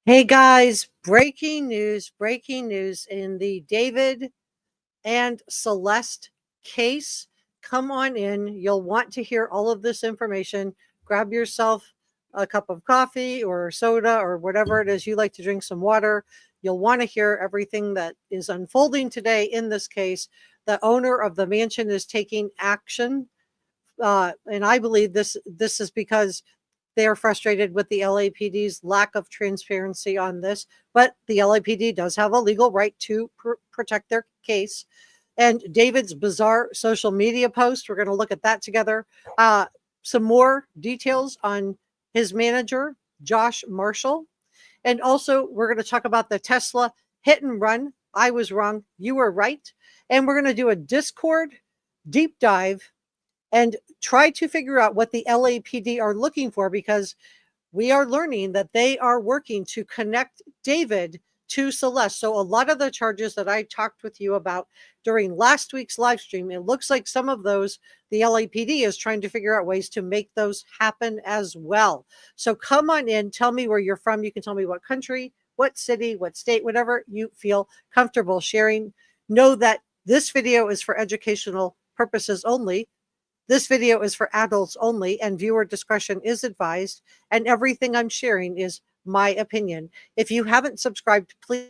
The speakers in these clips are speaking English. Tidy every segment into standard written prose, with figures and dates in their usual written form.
Hey guys, breaking news in the David and Celeste case. Come on in. You'll want to hear all of this information. Grab yourself a cup of coffee or soda or whatever it is you like to drink, some water. You'll want to hear everything that is unfolding today in this case. The owner of the mansion is taking action. And I believe this is because they are frustrated with the LAPD's lack of transparency on this, but the LAPD does have a legal right to protect their case. And David's bizarre social media post, we're going to look at that together. Some more details on his manager, Josh Marshall. And also, we're going to talk about the Tesla hit and run. I was wrong. You were right. And we're going to do a Discord deep dive and try to figure out what the LAPD are looking for, because we are learning that they are working to connect David to Celeste. So a lot of the charges that I talked with you about during last week's live stream, it looks like some of those, the LAPD is trying to figure out ways to make those happen as well. So come on in, tell me where you're from. You can tell me what country, what city, what state, whatever you feel comfortable sharing. Know that this video is for educational purposes only. This video is for adults only, and viewer discretion is advised, and everything I'm sharing is my opinion. If you haven't subscribed, please.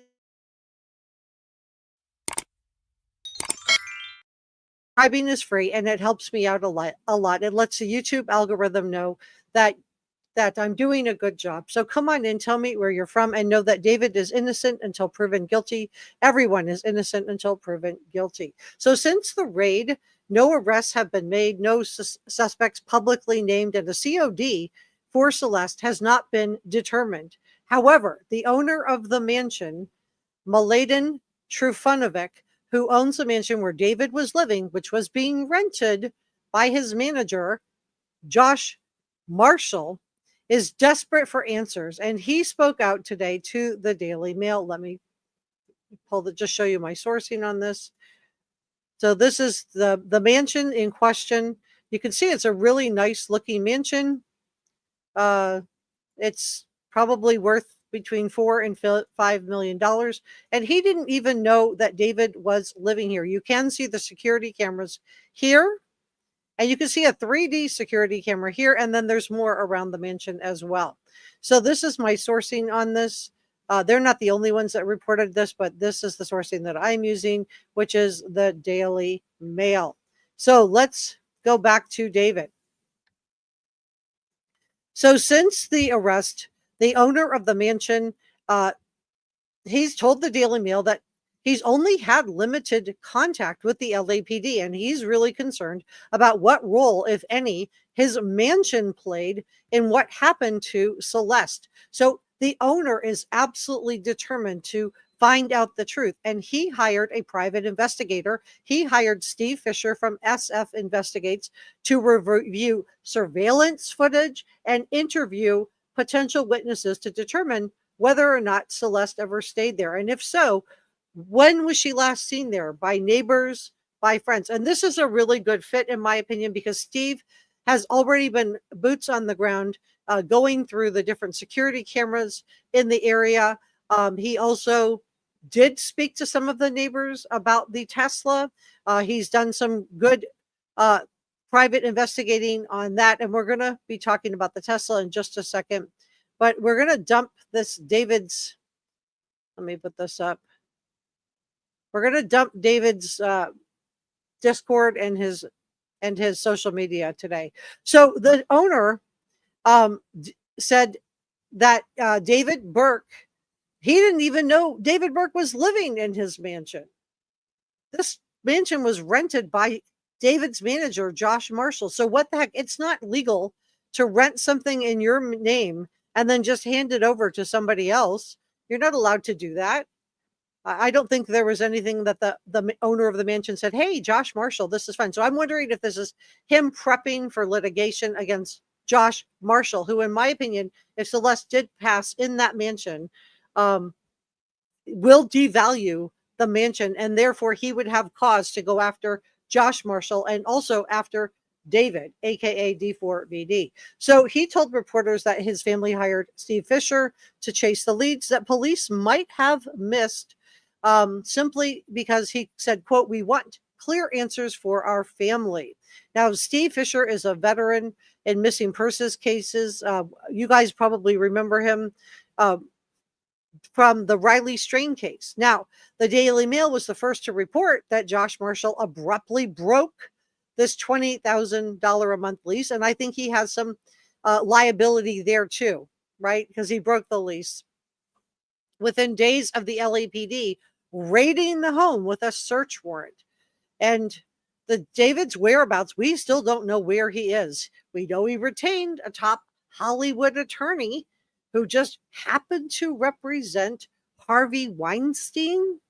Subscribing is free, and it helps me out a lot. It lets the YouTube algorithm know that I'm doing a good job. So come on in, tell me where you're from, and know that David is innocent until proven guilty. Everyone is innocent until proven guilty. So since the raid, no arrests have been made, no suspects publicly named, and the COD for Celeste has not been determined. However, the owner of the mansion, Mladen Trufanovic, who owns the mansion where David was living, which was being rented by his manager, Josh Marshall, is desperate for answers, and he spoke out today to the Daily Mail. Let me just show you my sourcing on this. So this is the mansion in question. You can see it's a really nice looking mansion. It's probably worth between $4 and $5 million. And he didn't even know that David was living here. You can see the security cameras here, and you can see a 3D security camera here, and then there's more around the mansion as well. So this is my sourcing on this. They're not the only ones that reported this, but this is the sourcing that I'm using, which is the Daily Mail. So let's go back to David. So since the arrest, the owner of the mansion, he's told the Daily Mail that he's only had limited contact with the LAPD, and he's really concerned about what role, if any, his mansion played in what happened to Celeste. So the owner is absolutely determined to find out the truth, and he hired a private investigator. He hired Steve Fisher from SF Investigates to review surveillance footage and interview potential witnesses to determine whether or not Celeste ever stayed there. And if so, when was she last seen there? By neighbors, by friends? And this is a really good fit, in my opinion, because Steve has already been boots on the ground, going through the different security cameras in the area. He also did speak to some of the neighbors about the Tesla. He's done some good private investigating on that. And we're going to be talking about the Tesla in just a second. But we're going to dump this David's. Let me put this up. We're going to dump David's Discord and his social media today. So the owner said that David Burke, he didn't even know David Burke was living in his mansion. This mansion was rented by David's manager, Josh Marshall. So what the heck? It's not legal to rent something in your name and then just hand it over to somebody else. You're not allowed to do that. I don't think there was anything that the owner of the mansion said, hey, Josh Marshall, this is fine. So I'm wondering if this is him prepping for litigation against Josh Marshall, who, in my opinion, if Celeste did pass in that mansion, will devalue the mansion, and therefore he would have cause to go after Josh Marshall and also after David, aka D4VD. So he told reporters that his family hired Steve Fisher to chase the leads that police might have missed, simply because he said, quote, "We want clear answers for our family." Now, Steve Fisher is a veteran in missing persons cases. You guys probably remember him uh, from the Riley Strain case. Now, the Daily Mail was the first to report that Josh Marshall abruptly broke this $20,000 a month lease. And I think he has some liability there too, right? Because he broke the lease within days of the LAPD raiding the home with a search warrant. And the David's whereabouts, we still don't know where he is. We know he retained a top Hollywood attorney who just happened to represent Harvey Weinstein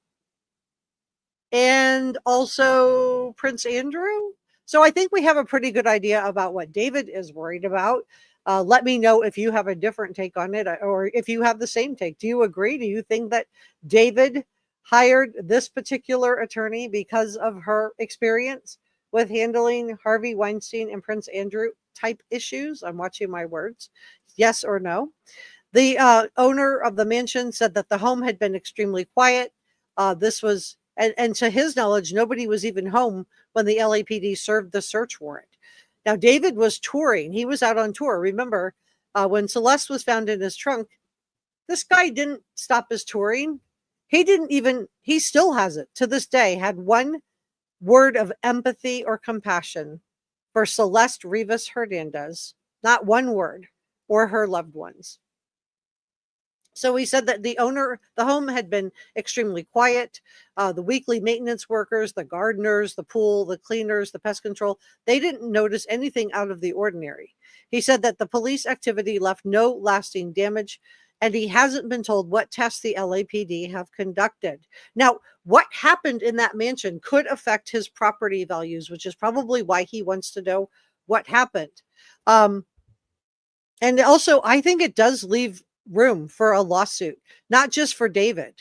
and also Prince Andrew. So I think we have a pretty good idea about what David is worried about. Let me know if you have a different take on it, or if you have the same take. Do you agree? Do you think that David hired this particular attorney because of her experience with handling Harvey Weinstein and Prince Andrew type issues? I'm watching my words. Yes or no? The owner of the mansion said that the home had been extremely quiet. This was, and to his knowledge, nobody was even home when the LAPD served the search warrant. Now, David was touring. He was out on tour. Remember, when Celeste was found in his trunk, this guy didn't stop his touring. He still has it to this day, had one word of empathy or compassion for Celeste Rivas Hernandez. Not one word, or her loved ones. So he said that the home had been extremely quiet. The weekly maintenance workers, the gardeners, the pool, the cleaners, the pest control, they didn't notice anything out of the ordinary. He said that the police activity left no lasting damage, and he hasn't been told what tests the LAPD have conducted. Now, what happened in that mansion could affect his property values, which is probably why he wants to know what happened. And also, I think it does leave room for a lawsuit, not just for David,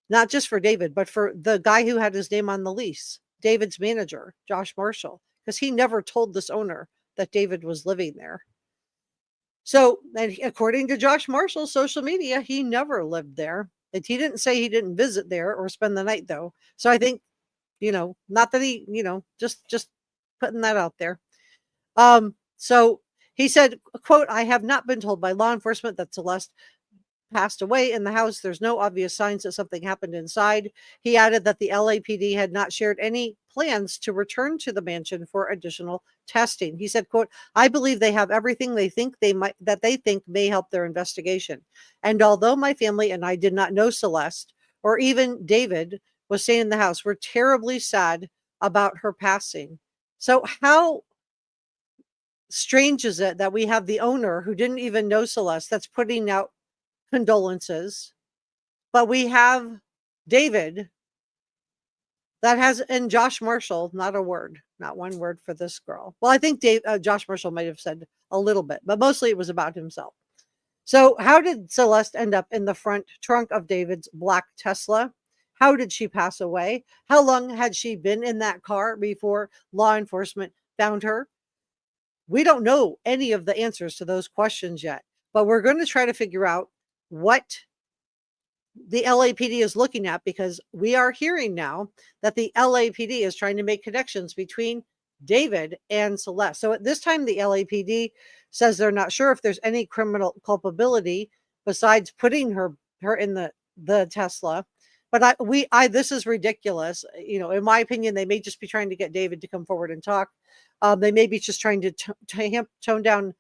but for the guy who had his name on the lease, David's manager, Josh Marshall, because he never told this owner that David was living there. So, and according to Josh Marshall's social media, he never lived there. And he didn't say he didn't visit there or spend the night, though. So I think, not that he, just putting that out there. So he said, quote, "I have not been told by law enforcement that Celeste passed away in the house. There's no obvious signs that something happened inside." He added that the LAPD had not shared any plans to return to the mansion for additional testing. He said, quote, "I believe they have everything they think may help their investigation. And although my family and I did not know Celeste or even David was staying in the house, we're terribly sad about her passing." So how strange is it that we have the owner who didn't even know Celeste that's putting out condolences, but we have David that has, and Josh Marshall, not one word for this girl. Well, I think Josh Marshall might have said a little bit, but mostly it was about himself. So how did Celeste end up in the front trunk of David's black Tesla? How did she pass away? How long had she been in that car before law enforcement found her? We don't know any of the answers to those questions yet, but we're going to try to figure out what the LAPD is looking at, because we are hearing now that the LAPD is trying to make connections between David and Celeste. So at this time, the LAPD says they're not sure if there's any criminal culpability besides putting her in the Tesla. But this is ridiculous. In my opinion, they may just be trying to get David to come forward and talk. They may be just trying to tone down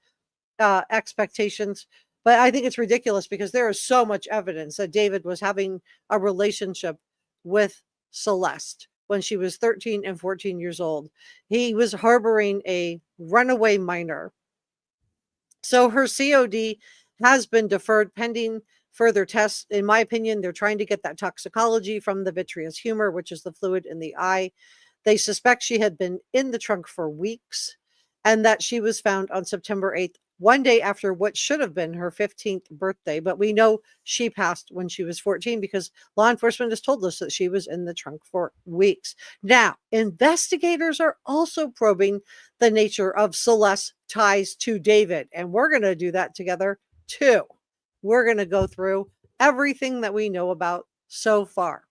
expectations. But I think it's ridiculous because there is so much evidence that David was having a relationship with Celeste when she was 13 and 14 years old. He was harboring a runaway minor. So her COD has been deferred pending further tests. In my opinion, they're trying to get that toxicology from the vitreous humor, which is the fluid in the eye. They suspect she had been in the trunk for weeks and that she was found on September 8th one day after what should have been her 15th birthday. But we know she passed when she was 14 because law enforcement has told us that she was in the trunk for weeks. Now, investigators are also probing the nature of Celeste's ties to David, and we're going to do that together too. We're going to go through everything that we know about so far.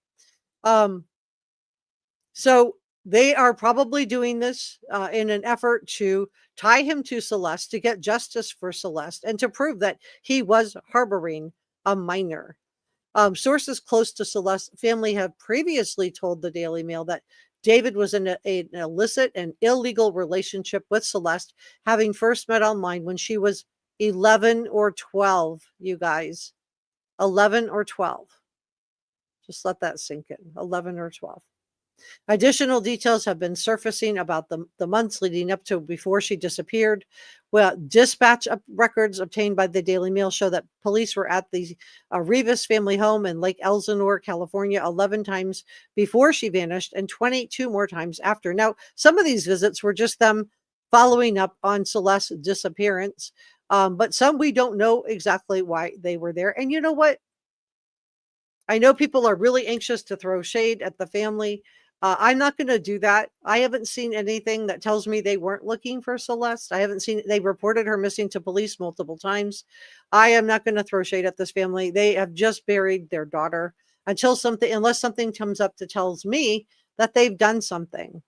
So they are probably doing this in an effort to tie him to Celeste, to get justice for Celeste, and to prove that he was harboring a minor. Sources close to Celeste's family have previously told the Daily Mail that David was in an illicit and illegal relationship with Celeste, having first met online when she was 11 or 12, you guys. 11 or 12. Just let that sink in. 11 or 12. Additional details have been surfacing about the months leading up to before she disappeared. Well, dispatch records obtained by the Daily Mail show that police were at the Rivas family home in Lake Elsinore, California, 11 times before she vanished and 22 more times after. Now, some of these visits were just them following up on Celeste's disappearance, but some we don't know exactly why they were there. And you know what? I know people are really anxious to throw shade at the family. I'm not going to do that. I haven't seen anything that tells me they weren't looking for Celeste. I haven't seen, they reported her missing to police multiple times. I am not going to throw shade at this family. They have just buried their daughter unless something comes up that tells me that they've done something.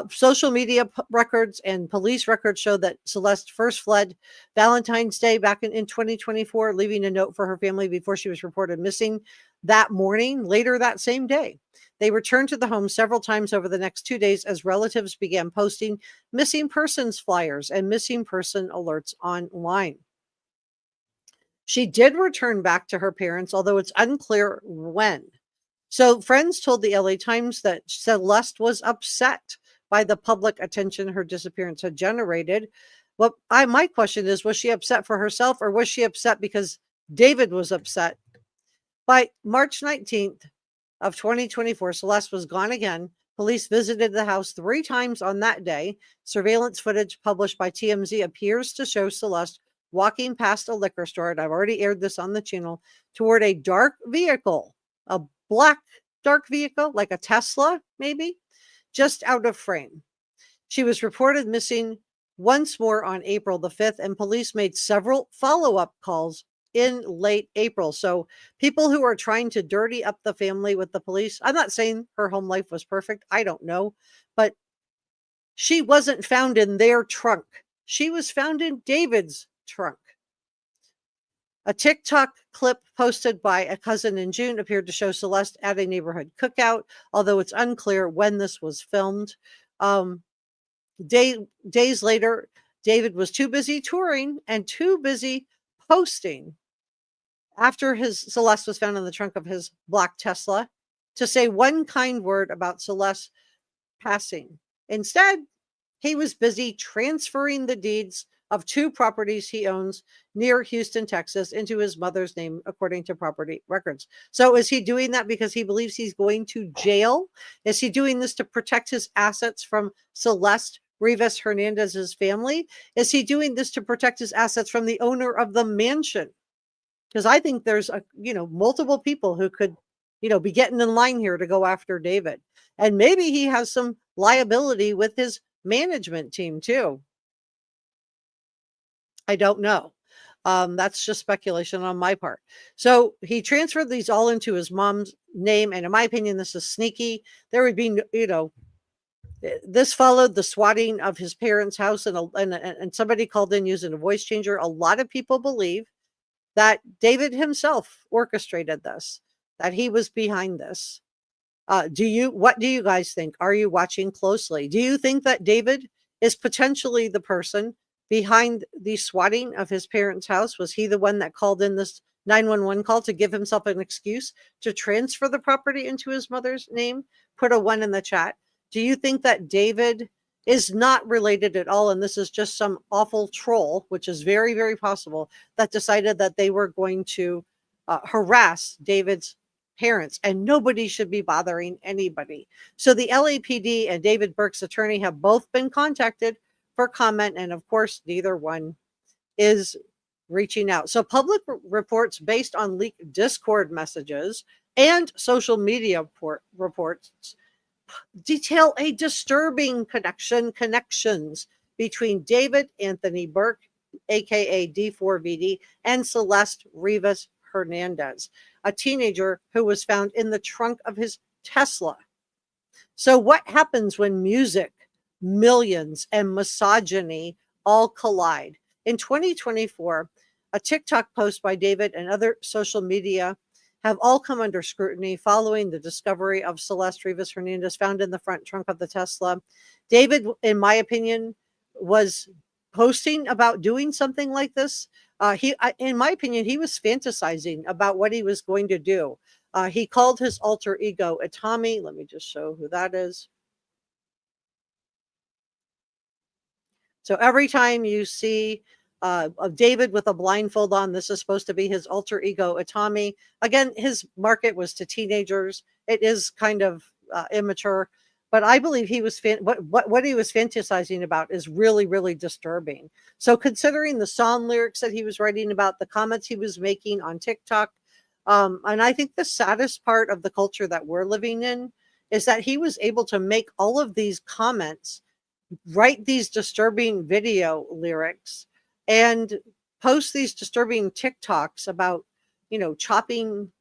Social media records and police records show that Celeste first fled Valentine's Day back in 2024, leaving a note for her family before she was reported missing that morning. Later that same day, they returned to the home several times over the next 2 days as relatives began posting missing persons flyers and missing person alerts online. She did return back to her parents, although it's unclear when. So friends told the LA Times that Celeste was upset by the public attention her disappearance had generated. Well, my question is, was she upset for herself, or was she upset because David was upset? By March 19th of 2024, Celeste was gone again. Police visited the house 3 times on that day. Surveillance footage published by TMZ appears to show Celeste walking past a liquor store, and I've already aired this on the channel, toward a dark vehicle, a black dark vehicle, like a Tesla, maybe, just out of frame. She was reported missing once more on April the 5th, and police made several follow-up calls in late April. So people who are trying to dirty up the family with the police, I'm not saying her home life was perfect. I don't know, but she wasn't found in their trunk. She was found in David's trunk. A TikTok clip posted by a cousin in June appeared to show Celeste at a neighborhood cookout, although it's unclear when this was filmed. Days later, David was too busy touring and too busy posting after Celeste was found in the trunk of his black Tesla to say one kind word about Celeste passing. Instead, he was busy transferring the deeds of 2 properties he owns near Houston, Texas, into his mother's name, according to property records. So is he doing that because he believes he's going to jail? Is he doing this to protect his assets from Celeste Rivas Hernandez's family? Is he doing this to protect his assets from the owner of the mansion? Because I think there's multiple people who could, be getting in line here to go after David. And maybe he has some liability with his management team too. I don't know. That's just speculation on my part. So he transferred these all into his mom's name. And in my opinion, this is sneaky. There would be, this followed the swatting of his parents' house, and somebody called in using a voice changer. A lot of people believe that David himself orchestrated this, that he was behind this. What do you guys think? Are you watching closely? Do you think that David is potentially the person behind the swatting of his parents' house? Was he the one that called in this 911 call to give himself an excuse to transfer the property into his mother's name? Put a 1 in the chat. Do you think that David is not related at all, and this is just some awful troll, which is very, very possible, that decided that they were going to harass David's parents, and nobody should be bothering anybody? So the LAPD and David Burke's attorney have both been contacted for comment, and of course, neither one is reaching out. So public reports based on leaked Discord messages and social media reports detail a disturbing connections between David Anthony Burke, aka D4VD, and Celeste Rivas Hernandez, a teenager who was found in the trunk of his Tesla. So what happens when music, millions, and misogyny all collide? In 2024, a TikTok post by David and other social media have all come under scrutiny following the discovery of Celeste Rivas Hernandez found in the front trunk of the Tesla. David, in my opinion, was posting about doing something like this. In my opinion, he was fantasizing about what he was going to do. He called his alter ego Tommy. Let me just show who that is. So every time you see David with a blindfold on, this is supposed to be his alter ego Tommy. Again, his market was to teenagers. It is kind of immature, but I believe he was what he was fantasizing about is really, really disturbing. So considering the song lyrics that he was writing about, the comments he was making on TikTok, and I think the saddest part of the culture that we're living in is that he was able to make all of these comments, write these disturbing video lyrics, and post these disturbing TikToks about, chopping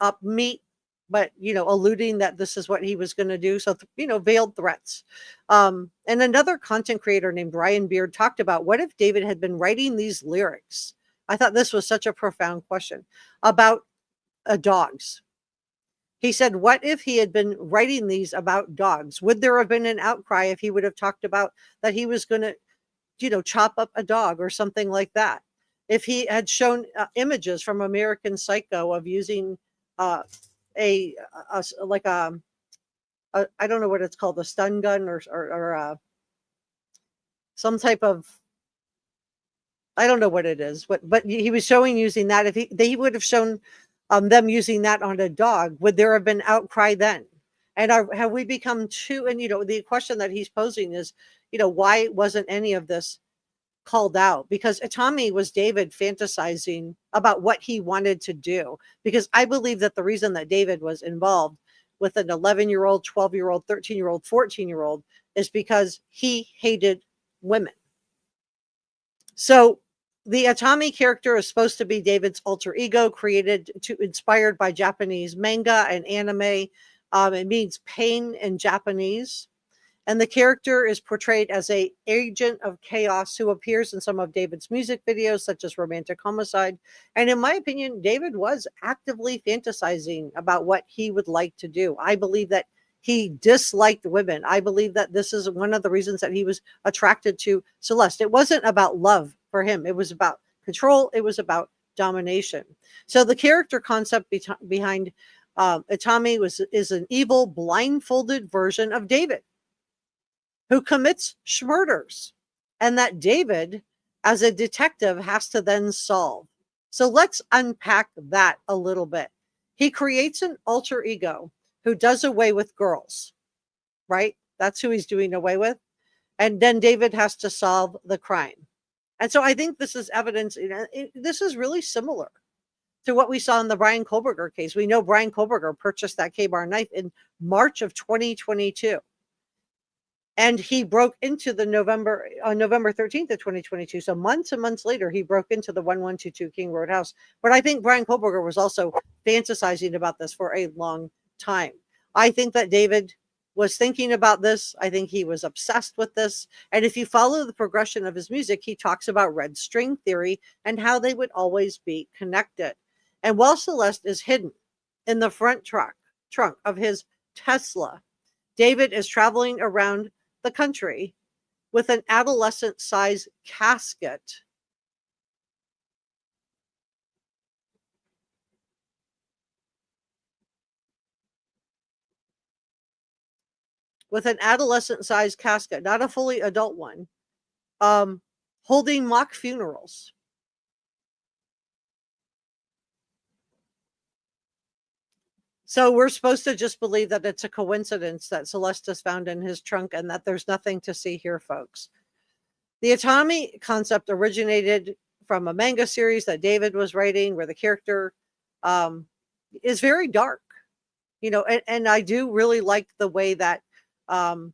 up meat, but, alluding that this is what he was going to do. So, veiled threats. And another content creator named Brian Beard talked about, what if David had been writing these lyrics? I thought this was such a profound question about dogs. He said, what if he had been writing these about dogs? Would there have been an outcry if he would have talked about that he was going to, chop up a dog or something like that? If he had shown images from American Psycho of using I don't know what it's called, a stun gun or some type of, I don't know what it is, but he was showing using that. If he would have shown them using that on a dog, would there have been outcry then? And have we become too? And the question that he's posing is, why wasn't any of this called out? Because Tommy was David fantasizing about what he wanted to do. Because I believe that the reason that David was involved with an 11-year-old, 12-year-old, 13-year-old, 14-year-old is because he hated women. So the Tommy character is supposed to be David's alter ego, inspired by Japanese manga and anime. It means pain in Japanese. And the character is portrayed as an agent of chaos who appears in some of David's music videos, such as Romantic Homicide. And in my opinion, David was actively fantasizing about what he would like to do. I believe that he disliked women. I believe that this is one of the reasons that he was attracted to Celeste. It wasn't about love for him. It was about control. It was about domination. So the character concept behind Tommy is an evil, blindfolded version of David who commits murders, and that David, as a detective, has to then solve. So let's unpack that a little bit. He creates an alter ego who does away with girls, right? That's who he's doing away with. And then David has to solve the crime. And so I think this is evidence, this is really similar to what we saw in the Brian Kohlberger case. We know Brian Kohlberger purchased that K-Bar knife in March of 2022. And he broke into on November 13th of 2022. So months and months later, he broke into the 1122 King Road house. But I think Brian Kohlberger was also fantasizing about this for a long time. I think that David was thinking about this. I think he was obsessed with this. And if you follow the progression of his music, he talks about red string theory and how they would always be connected. And while Celeste is hidden in the front trunk of his Tesla, David is traveling around the country with an adolescent-sized casket not a fully adult one, holding mock funerals. So we're supposed to just believe that it's a coincidence that Celeste is found in his trunk and that there's nothing to see here, folks. The autonomy concept originated from a manga series that David was writing, where the character is very dark, and I do really like the way that um,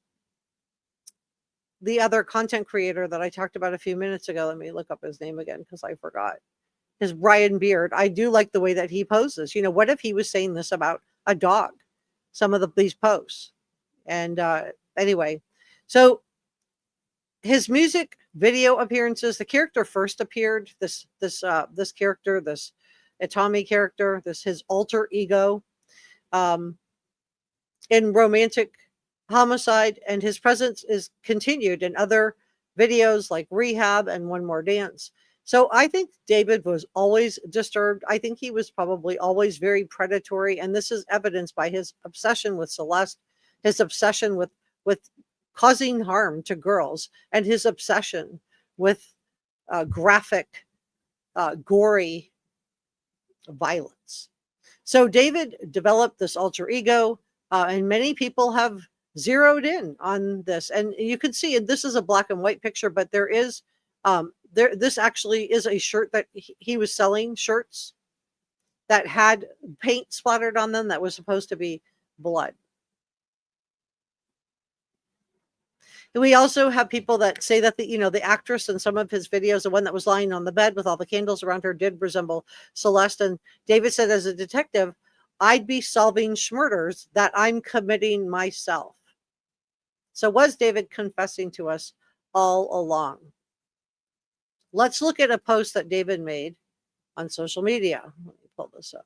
the other content creator that I talked about a few minutes ago, let me look up his name again because I forgot, his Ryan Beard. I do like the way that he poses. What if he was saying this about a dog? Some of these posts. And anyway, so his music video appearances, the character first appeared, this character, this Itami character, this his alter ego, um, in Romantic Homicide, and his presence is continued in other videos like Rehab and One More Dance. So I think David was always disturbed. I think he was probably always very predatory, and this is evidenced by his obsession with Celeste, his obsession with causing harm to girls, and his obsession with graphic, gory violence. So David developed this alter ego, and many people have zeroed in on this. And you can see, and this is a black and white picture, but there is this actually is a shirt that he was selling, shirts that had paint splattered on them that was supposed to be blood. And we also have people that say that the actress in some of his videos, the one that was lying on the bed with all the candles around her, did resemble Celeste. And David said, as a detective, I'd be solving murders that I'm committing myself. So was David confessing to us all along? Let's look at a post that David made on social media. Let me pull this up.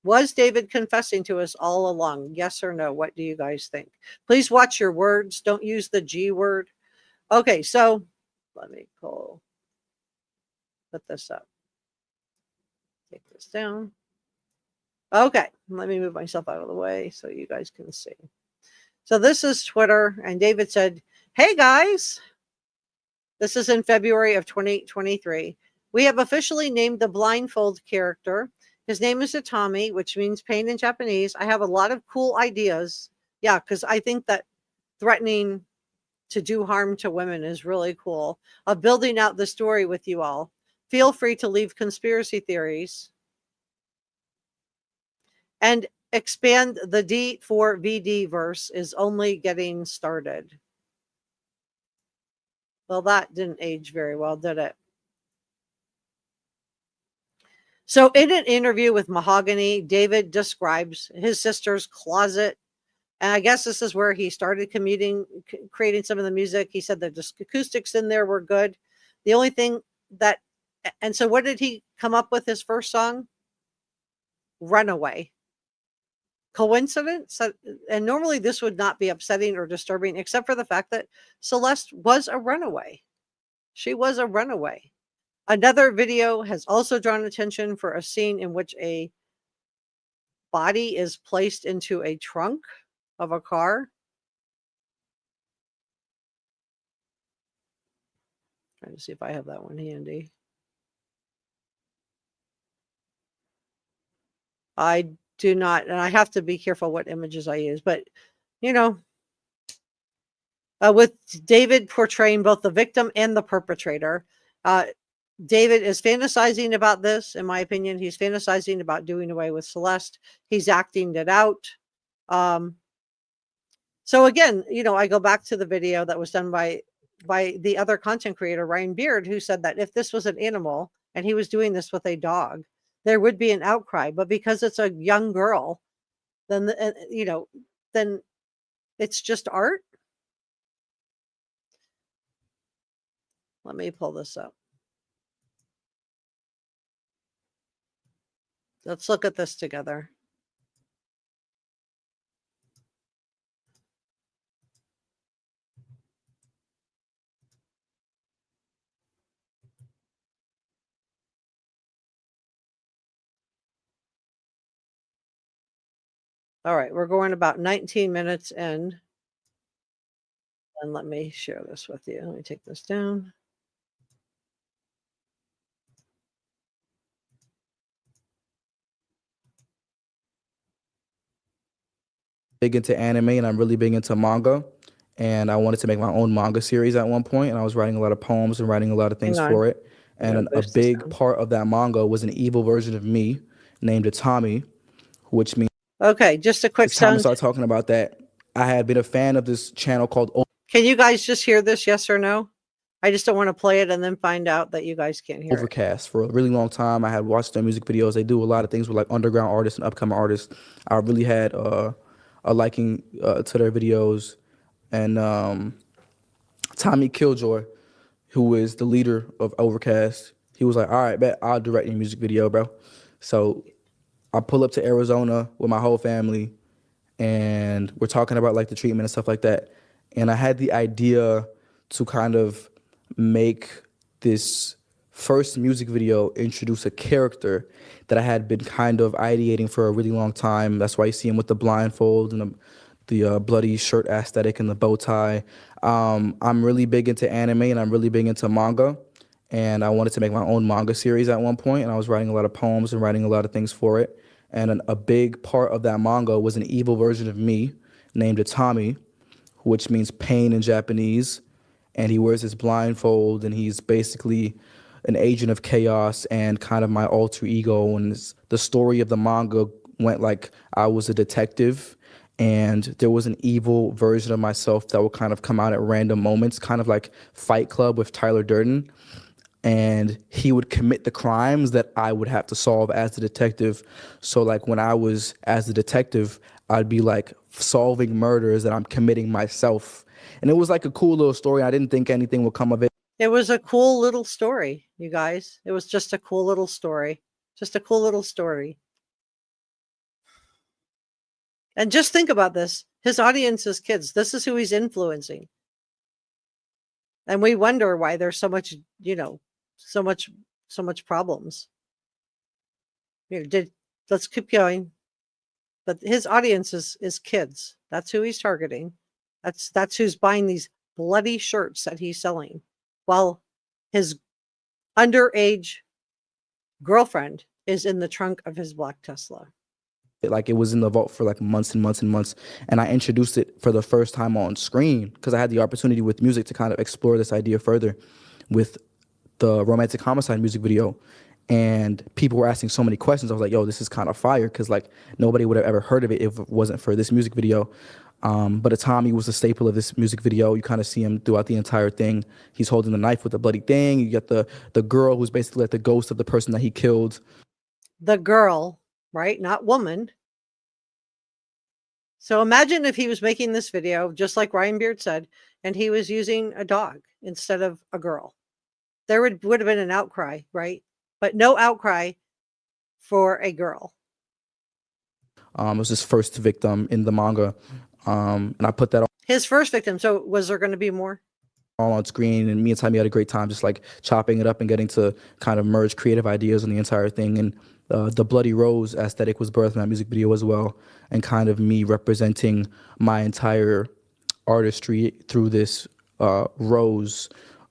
Was David confessing to us all along? Yes or no? What do you guys think? Please watch your words. Don't use the G word. Okay, so let me put this up. Take this down. Okay, let me move myself out of the way so you guys can see. So this is Twitter, and David said, hey guys, this is in February of 2023. We have officially named the blindfold character. His name is Itami, which means pain in Japanese. I have a lot of cool ideas. Yeah, because I think that threatening to do harm to women is really cool. Of building out the story with you all. Feel free to leave conspiracy theories and expand. The D4VD verse is only getting started. Well, that didn't age very well, did it? So in an interview with Mahogany, David describes his sister's closet. And I guess this is where he started creating some of the music. He said the acoustics in there were good. The only thing that, and so what did he come up with his first song? Runaway. Coincidence? And normally this would not be upsetting or disturbing, except for the fact that Celeste was a runaway. She was a runaway. Another video has also drawn attention for a scene in which a body is placed into a trunk of a car. Trying to see if I have that one handy. I do not, and I have to be careful what images I use, but with David portraying both the victim and the perpetrator, David is fantasizing about this. In my opinion, he's fantasizing about doing away with Celeste. He's acting it out. So again, I go back to the video that was done by the other content creator, Ryan Beard, who said that if this was an animal and he was doing this with a dog, there would be an outcry. But because it's a young girl, then then it's just art. Let me pull this up. Let's look at this together. All right, we're going about 19 minutes in. And let me share this with you. Let me take this down. big into anime and I'm really big into manga. And I wanted to make my own manga series at one point, and I was writing a lot of poems and writing a lot of Hang things on. for it. I'm And gonna a boost this big down. part of that manga was an evil version of me named Tommy, which means Okay, just a quick it's time to sound. start talking about that. I had been a fan of this channel called Can you guys just hear this? Yes or no? I just don't want to play it and then find out that you guys can't hear it. Overcast for a really long time. I had watched their music videos. They do a lot of things with like underground artists and upcoming artists. I really had a liking to their videos. And Tommy Killjoy, who is the leader of Overcast, he was like, "All right, bet I'll direct your music video, bro." So I pull up to Arizona with my whole family, and we're talking about like the treatment and stuff like that. And I had the idea to kind of make this first music video introduce a character that I had been kind of ideating for a really long time. That's why you see him with the blindfold and the bloody shirt aesthetic and the bow tie. I'm really big into anime and I'm really big into manga. And I wanted to make my own manga series at one point, and I was writing a lot of poems and writing a lot of things for it. And a big part of that manga was an evil version of me named Tommy, which means pain in Japanese. And he wears his blindfold, and he's basically an agent of chaos and kind of my alter ego. And the story of the manga went like I was a detective, and there was an evil version of myself that would kind of come out at random moments, kind of like Fight Club with Tyler Durden. And he would commit the crimes that I would have to solve as the detective. So like when I was as the detective, I'd be like solving murders that I'm committing myself. And it was like a cool little story. I didn't think anything would come of it. It was a cool little story, you guys. It was just a cool little story. Just a cool little story. And just think about this. His audience is kids. This is who he's influencing. And we wonder why there's so much, so much problems. Let's keep going. But his audience is kids. That's who he's targeting. That's who's buying these bloody shirts that he's selling, while his underage girlfriend is in the trunk of his black Tesla. Like it was in the vault for like months and months and months. And I introduced it for the first time on screen because I had the opportunity with music to kind of explore this idea further with the Romantic Homicide music video. And people were asking so many questions. I was like, yo, this is kind of fire, because like nobody would have ever heard of it if it wasn't for this music video. But Tommy was a staple of this music video. You kind of see him throughout the entire thing. He's holding the knife with a bloody thing. You get the girl who's basically like the ghost of the person that he killed. The girl, right? Not woman. So imagine if he was making this video, just like Ryan Beard said, and he was using a dog instead of a girl. There would have been an outcry, right? But no outcry for a girl. It was his first victim in the manga. And I put that all His first victim. So was there going to be more? On screen, and me and Tommy had a great time just like chopping it up and getting to kind of merge creative ideas on the entire thing. And the Bloody Rose aesthetic was birthed in that music video as well, and kind of me representing my entire artistry through this rose,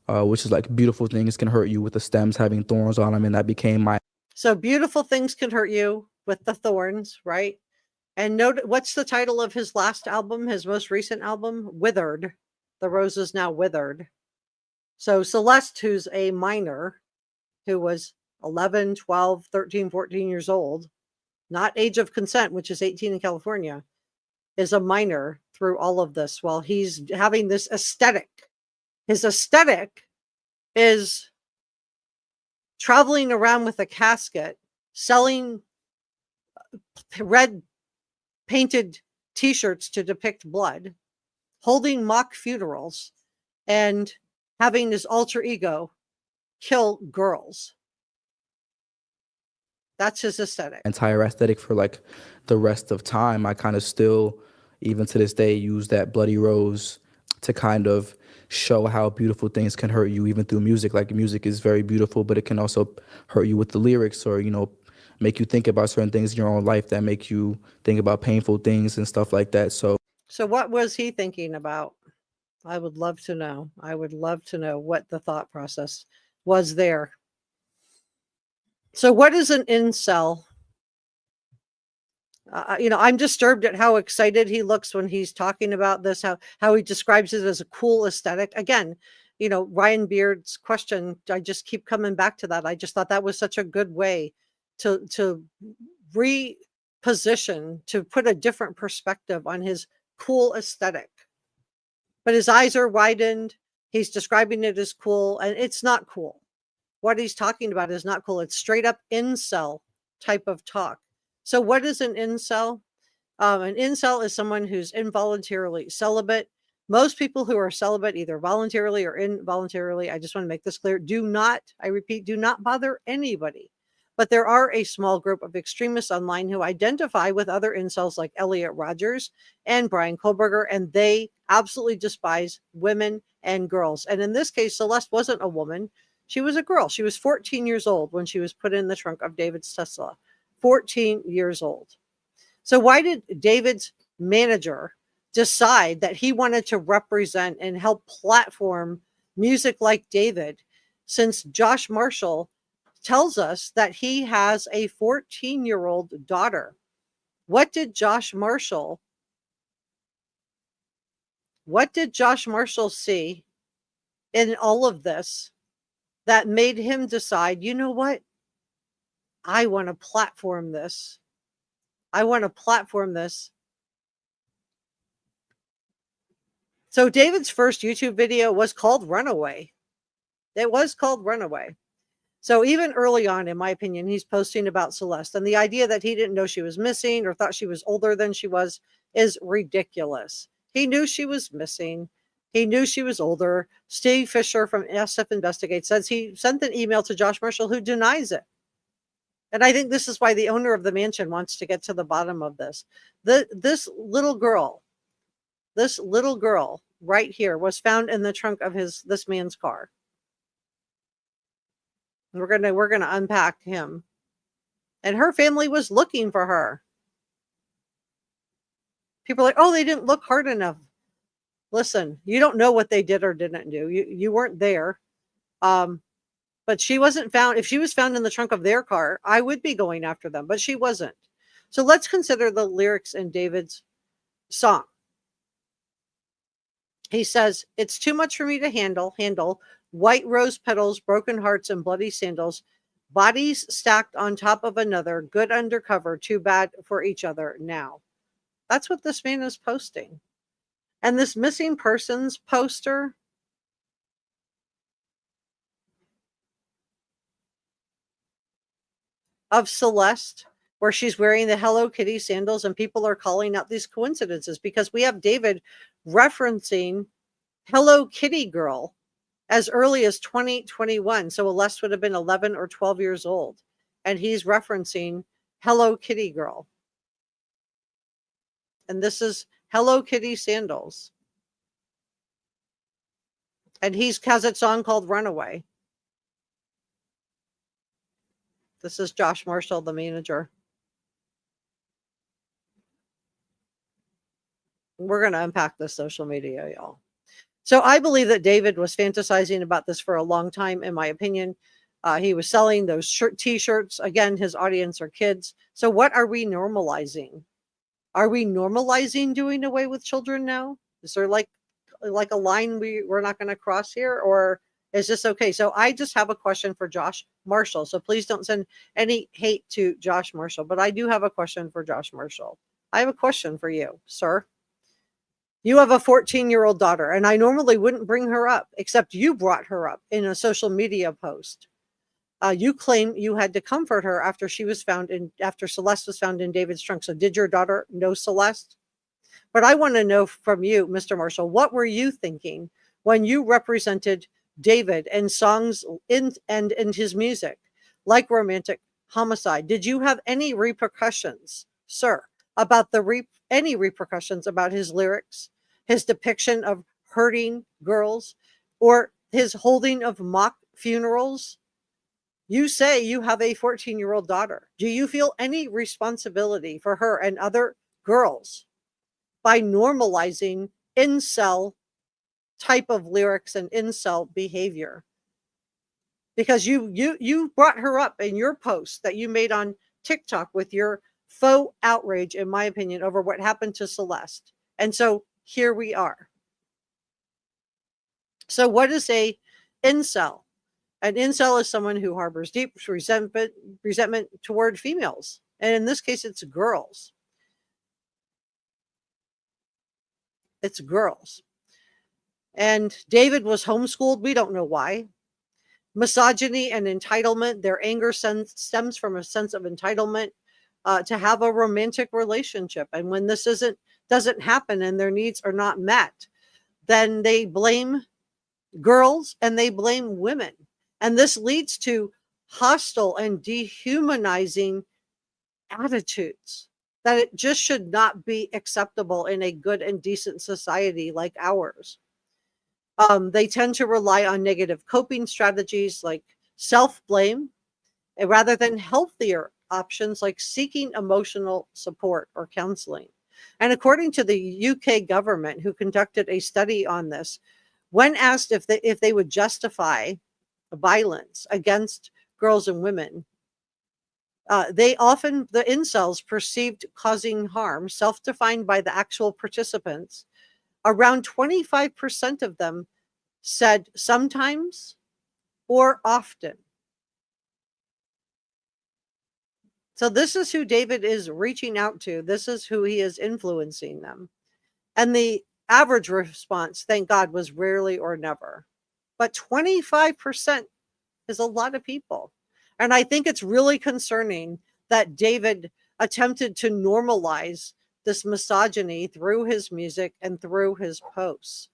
which is like beautiful things can hurt you, with the stems having thorns on them, and that became my... So beautiful things can hurt you with the thorns, right? And note, what's the title of his last album, his most recent album? Withered. The rose is now withered. So Celeste, who's a minor, who was 11, 12, 13, 14 years old, not age of consent, which is 18 in California, is a minor through all of this while he's having this aesthetic. His aesthetic is traveling around with a casket, selling red painted t-shirts to depict blood, holding mock funerals, and having his alter ego kill girls. That's his aesthetic. Entire aesthetic for like the rest of time. I kind of still, even to this day, use that Bloody Rose to kind of show how beautiful things can hurt you, even through music. Like music is very beautiful, but it can also hurt you with the lyrics, or, make you think about certain things in your own life that make you think about painful things and stuff like that. So what was he thinking about? I would love to know. I would love to know what the thought process was there. So what is an incel? I'm disturbed at how excited he looks when he's talking about this, how he describes it as a cool aesthetic. Again, Ryan Beard's question, I just keep coming back to that. I just thought that was such a good way to reposition, to put a different perspective on his cool aesthetic. But his eyes are widened. He's describing it as cool, and it's not cool. What he's talking about is not cool. It's straight up incel type of talk. So what is an incel? An incel is someone who's involuntarily celibate. Most people who are celibate, either voluntarily or involuntarily, I just want to make this clear, I repeat, do not bother anybody. But there are a small group of extremists online who identify with other incels like Elliot Rogers and Brian Kohlberger, and they absolutely despise women and girls. And in this case, Celeste wasn't a woman. She was a girl. She was 14 years old when she was put in the trunk of David's Tesla. 14 years old. So why did David's manager decide that he wanted to represent and help platform music like David, since Josh Marshall tells us that he has a 14-year-old daughter? What did Josh Marshall see in all of this that made him decide, you know what? I want to platform this. So David's first YouTube video was called Runaway. It was called Runaway. So even early on, in my opinion, he's posting about Celeste. And the idea that he didn't know she was missing or thought she was older than she was is ridiculous. He knew she was missing. He knew she was older. Steve Fisher from SF Investigate says he sent an email to Josh Marshall, who denies it. And I think this is why the owner of the mansion wants to get to the bottom of this. This little girl right here was found in the trunk of this man's car. We're gonna unpack him. And her family was looking for her. People are like, oh, they didn't look hard enough. Listen, you don't know what they did or didn't do. You weren't there. But she wasn't found. If she was found in the trunk of their car, I would be going after them, but she wasn't. So let's consider the lyrics in David's song. He says, it's too much for me to handle, white rose petals, broken hearts, and bloody sandals, bodies stacked on top of another, good undercover, too bad for each other now. That's what this man is posting. And this missing persons poster, of Celeste, where she's wearing the Hello Kitty sandals, and people are calling out these coincidences because we have David referencing Hello Kitty Girl as early as 2021. So Celeste would have been 11 or 12 years old. And he's referencing Hello Kitty Girl. And this is Hello Kitty sandals. And he has a song called Runaway. This is Josh Marshall, the manager. We're going to unpack this social media, y'all. So I believe that David was fantasizing about this for a long time, in my opinion. He was selling those t-shirts. Again, his audience are kids. So what are we normalizing? Are we normalizing doing away with children now? Is there like a line we're not going to cross here? Or is this okay? So I just have a question for Josh Marshall. So please don't send any hate to Josh Marshall. But I do have a question for Josh Marshall. I have a question for you, sir. You have a 14-year-old daughter, and I normally wouldn't bring her up, except you brought her up in a social media post. You claim you had to comfort her after Celeste was found in David's trunk. So did your daughter know Celeste? But I want to know from you, Mr. Marshall, what were you thinking when you represented David in songs and his music, like Romantic Homicide? Did you have any repercussions, sir, about any repercussions about his lyrics, his depiction of hurting girls, or his holding of mock funerals? You say you have a 14-year-old daughter. Do you feel any responsibility for her and other girls by normalizing incel type of lyrics and incel behavior? Because you brought her up in your post that you made on TikTok with your faux outrage, in my opinion, over what happened to Celeste. And so here we are. So what is a incel? An incel is someone who harbors deep resentment toward females. And in this case, it's girls. It's girls. And David was homeschooled. We don't know why. Misogyny and entitlement. Their anger stems from a sense of entitlement to have a romantic relationship. And when this doesn't happen and their needs are not met, then they blame girls and they blame women. And this leads to hostile and dehumanizing attitudes that it just should not be acceptable in a good and decent society like ours. They tend to rely on negative coping strategies like self-blame rather than healthier options like seeking emotional support or counseling. And according to the UK government, who conducted a study on this, when asked if they would justify violence against girls and women, the incels perceived causing harm, self-defined by the actual participants. Around 25% of them said sometimes or often. So this is who David is reaching out to. This is who he is influencing them. And the average response, thank God, was rarely or never. But 25% is a lot of people. And I think it's really concerning that David attempted to normalize this misogyny through his music and through his posts.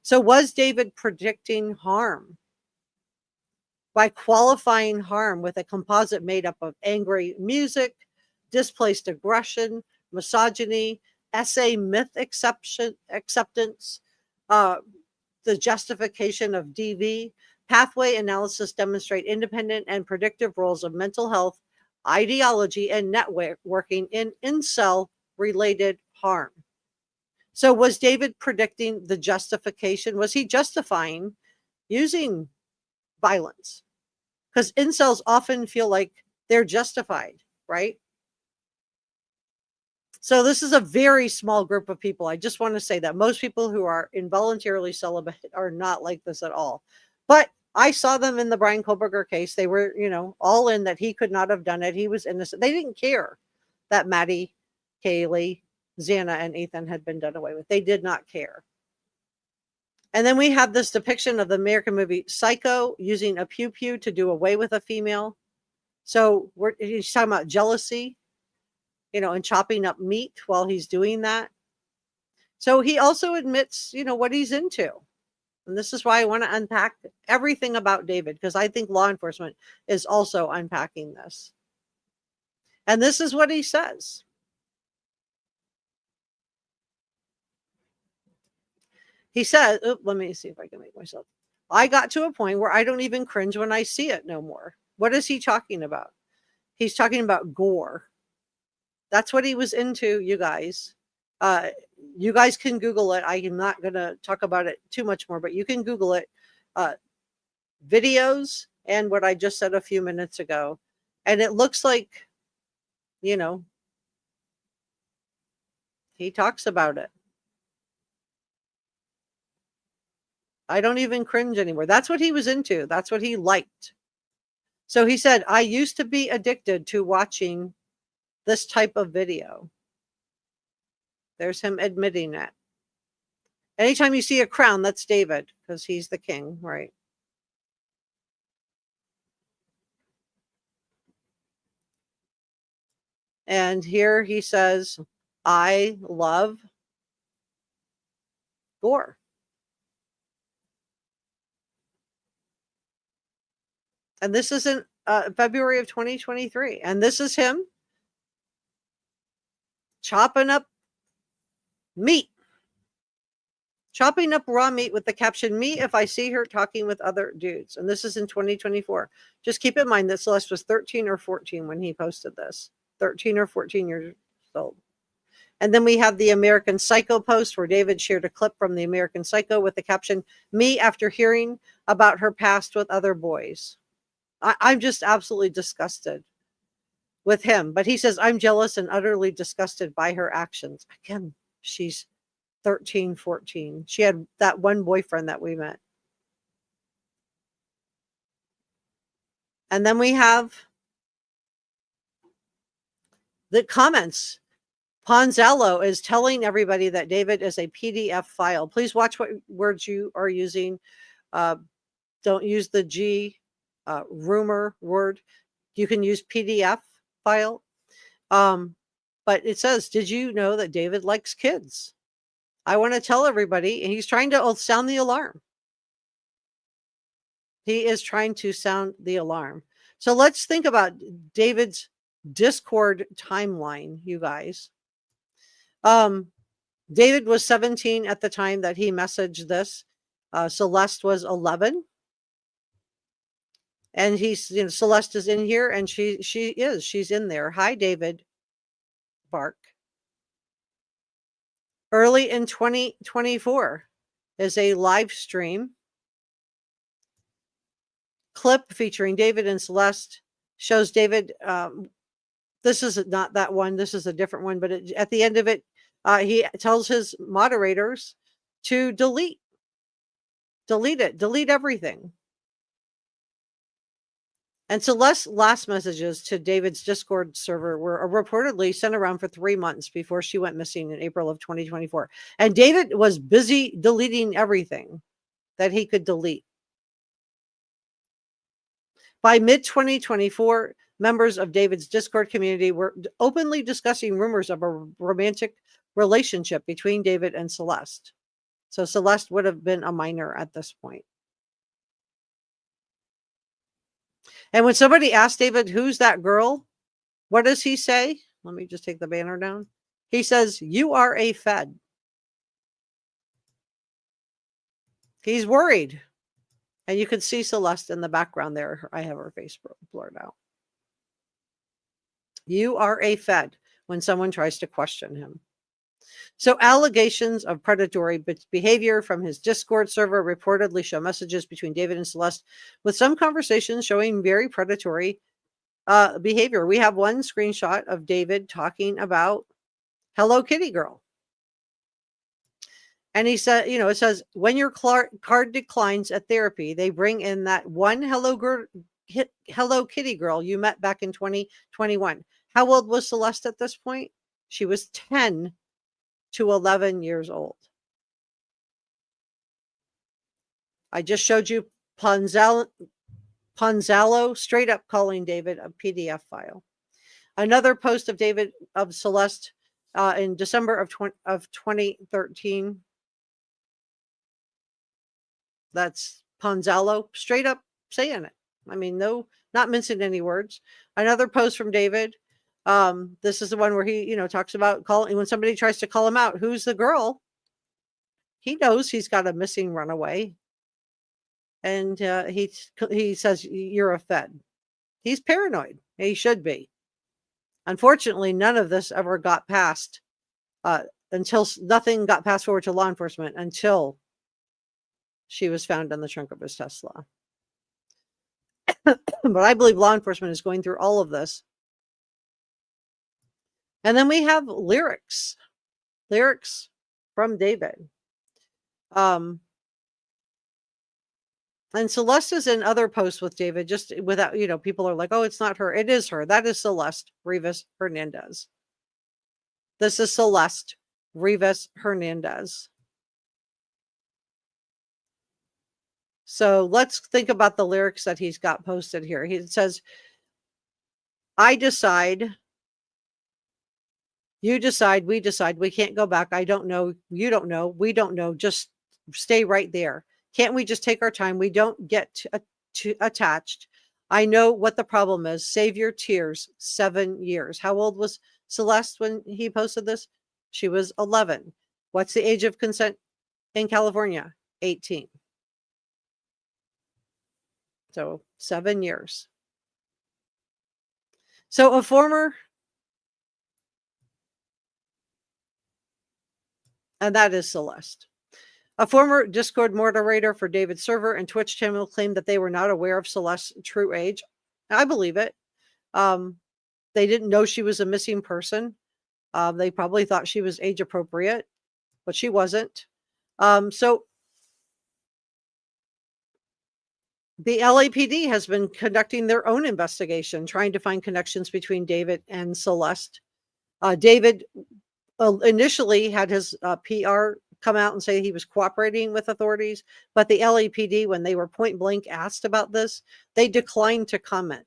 So was David predicting harm? By qualifying harm with a composite made up of angry music, displaced aggression, misogyny, essay myth acceptance, the justification of DV, pathway analysis demonstrate independent and predictive roles of mental health, ideology, and networking in incel-related harm. So was David predicting the justification? Was he justifying using violence? Because incels often feel like they're justified, right? So this is a very small group of people. I just want to say that most people who are involuntarily celibate are not like this at all. But I saw them in the Brian Koberger case. They were, all in that he could not have done it. He was innocent. They didn't care that Maddie, Kaylee, Xana, and Ethan had been done away with. They did not care. And then we have this depiction of the American movie Psycho using a pew-pew to do away with a female. So he's talking about jealousy, and chopping up meat while he's doing that. So he also admits, what he's into. And this is why I want to unpack everything about David, because I think law enforcement is also unpacking this. And this is what he says. He says, let me see if I can make myself. I got to a point where I don't even cringe when I see it no more. What is he talking about? He's talking about gore. That's what he was into, you guys. You guys can Google it. I am not going to talk about it too much more, but you can Google it. Videos and what I just said a few minutes ago. And it looks like, he talks about it. I don't even cringe anymore. That's what he was into. That's what he liked. So he said, I used to be addicted to watching this type of video. There's him admitting it. Anytime you see a crown, that's David, because he's the king, right? And here he says, I love gore. And this is in February of 2023. And this is him chopping up meat. Chopping up raw meat with the caption, me if I see her talking with other dudes. And this is in 2024. Just keep in mind that Celeste was 13 or 14 when he posted this. 13 or 14 years old. And then we have the American Psycho post where David shared a clip from the American Psycho with the caption, me after hearing about her past with other boys. I'm just absolutely disgusted. with him. But he says, I'm jealous and utterly disgusted by her actions. Again, she's 13, 14. She had that one boyfriend that we met. And then we have the comments. Ponzalo is telling everybody that David is a PDF file. Please watch what words you are using. Don't use the G rumor word. You can use PDF file. But it says, did you know that David likes kids? I want to tell everybody, and he's trying to sound the alarm. He is trying to sound the alarm. So let's think about David's Discord timeline, you guys. David was 17 at the time that he messaged this. Celeste was 11. And Celeste is in here, and she's in there. Hi, David Bark. Early in 2024 is a live stream clip featuring David and Celeste. Shows David. This is not that one. This is a different one. But at the end of it, he tells his moderators to delete it, delete everything. And Celeste's last messages to David's Discord server were reportedly sent around for 3 months before she went missing in April of 2024. And David was busy deleting everything that he could delete. By mid-2024, members of David's Discord community were openly discussing rumors of a romantic relationship between David and Celeste. So Celeste would have been a minor at this point. And when somebody asked David, who's that girl? What does he say? Let me just take the banner down. He says, you are a Fed. He's worried. And you can see Celeste in the background there. I have her face blurred out. You are a Fed when someone tries to question him. So allegations of predatory behavior from his Discord server reportedly show messages between David and Celeste, with some conversations showing very predatory behavior. We have one screenshot of David talking about Hello Kitty Girl. And he said, it says, when your card declines at therapy, they bring in that one Hello Kitty Girl you met back in 2021. How old was Celeste at this point? She was 10 to 11 years old. I just showed you Ponzalo straight up calling David a PDF file. Another post of David of Celeste in December of 2013. That's Ponzalo straight up saying it. I mean, no, not mincing any words. Another post from David. This is the one where he, talks about calling when somebody tries to call him out. Who's the girl? He knows he's got a missing runaway, and he says you're a Fed. He's paranoid. He should be. Unfortunately, none of this ever got past until nothing got passed forward to law enforcement until she was found in the trunk of his Tesla. But I believe law enforcement is going through all of this. And then we have lyrics from David. And Celeste is in other posts with David, just without, people are like, oh, it's not her. It is her. That is Celeste Rivas Hernandez. This is Celeste Rivas Hernandez. So let's think about the lyrics that he's got posted here. He says, I decide, you decide, we decide, we can't go back. I don't know. You don't know. We don't know. Just stay right there. Can't we just take our time? We don't get too attached. I know what the problem is. Save your tears. 7 years. How old was Celeste when he posted this? She was 11. What's the age of consent in California? 18. So 7 years. So a former, and that is Celeste. A former Discord moderator for David's server and Twitch channel claimed that they were not aware of Celeste's true age. I believe it. They didn't know she was a missing person. They probably thought she was age appropriate, but she wasn't. So the LAPD has been conducting their own investigation, trying to find connections between David and Celeste. David initially had his PR come out and say he was cooperating with authorities, but the LAPD, when they were point blank asked about this, they declined to comment.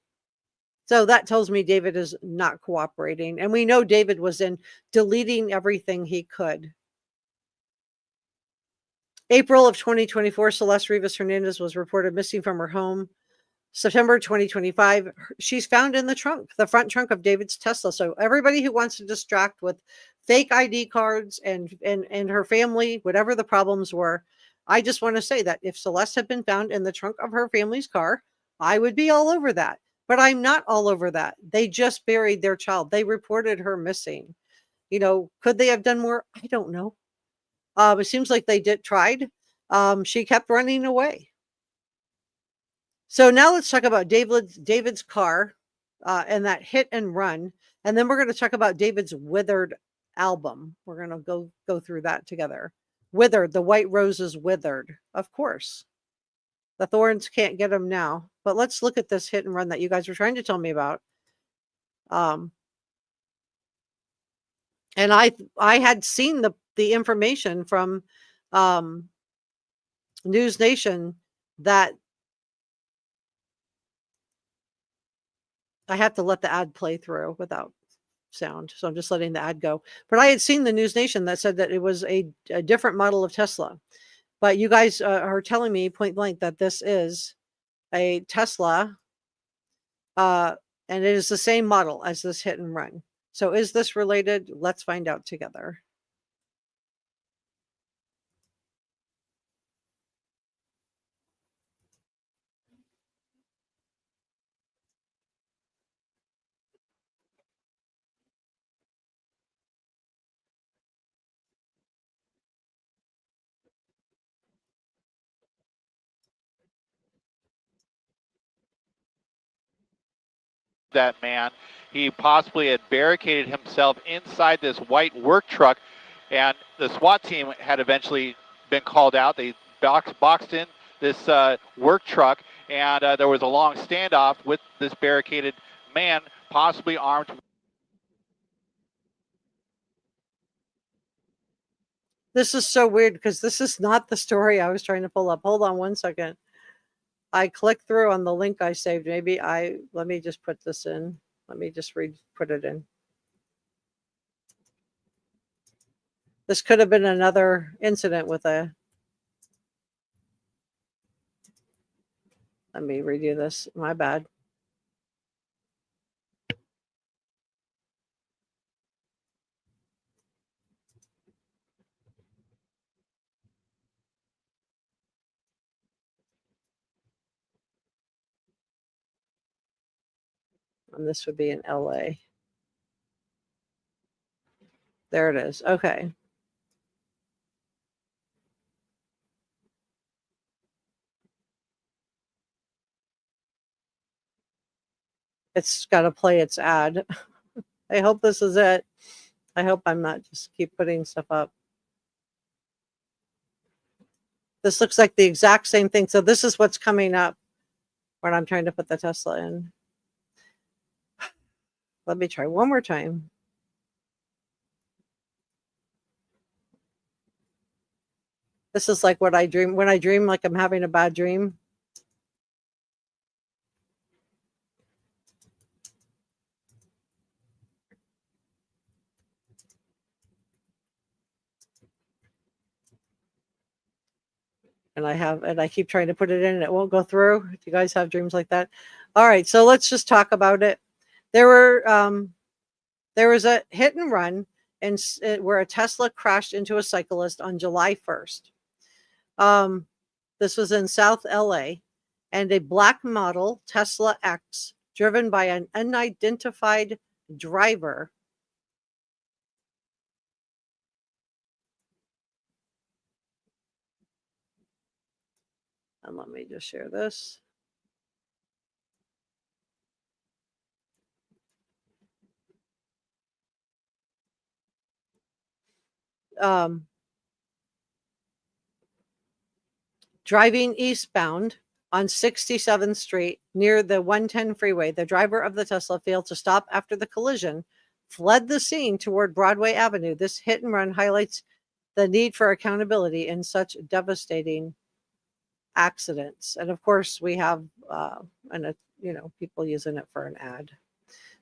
So that tells me David is not cooperating. And we know David was in deleting everything he could. April of 2024, Celeste Rivas Hernandez was reported missing from her home. September 2025, she's found in the trunk, the front trunk of David's Tesla. So everybody who wants to distract with fake ID cards and her family, whatever the problems were, I just want to say that if Celeste had been found in the trunk of her family's car, I would be all over that. But I'm not all over that. They just buried their child. They reported her missing. You know, could they have done more? I don't know. It seems like they tried. She kept running away. So now let's talk about David's car and that hit and run. And then we're going to talk about David's Withered album. We're going to go through that together. Withered, the white roses withered, of course. The thorns can't get them now. But let's look at this hit and run that you guys were trying to tell me about. And I had seen the information from News Nation that I have to let the ad play through without sound. So I'm just letting the ad go. But I had seen the News Nation that said that it was a different model of Tesla. But you guys are telling me point blank that this is a Tesla and it is the same model as this hit and run. So is this related? Let's find out together. That man, he possibly had barricaded himself inside this white work truck, and the SWAT team had eventually been called out. They boxed in this work truck, and there was a long standoff with this barricaded man, possibly armed. This is so weird because this is not the story I was trying to pull up. Hold on one second. I clicked through on the link I saved. Let me just put this in. Let me just put it in. This could have been another incident with let me redo this. My bad. And this would be in LA. There it is. Okay. It's got to play its ad. I hope this is it. I hope I'm not just keep putting stuff up. This looks like the exact same thing. So this is what's coming up when I'm trying to put the Tesla in. Let me try one more time. This is like what I dream when I dream like I'm having a bad dream. And I keep trying to put it in and it won't go through. Do you guys have dreams like that? All right, so let's just talk about it. There was a hit and run where a Tesla crashed into a cyclist on July 1st. This was in South LA, and a black model Tesla X driven by an unidentified driver and let me just share this. Driving eastbound on 67th Street near the 110 freeway, the driver of the Tesla failed to stop after the collision, fled the scene toward Broadway Avenue. This hit and run highlights the need for accountability in such devastating accidents. And of course, we have people using it for an ad.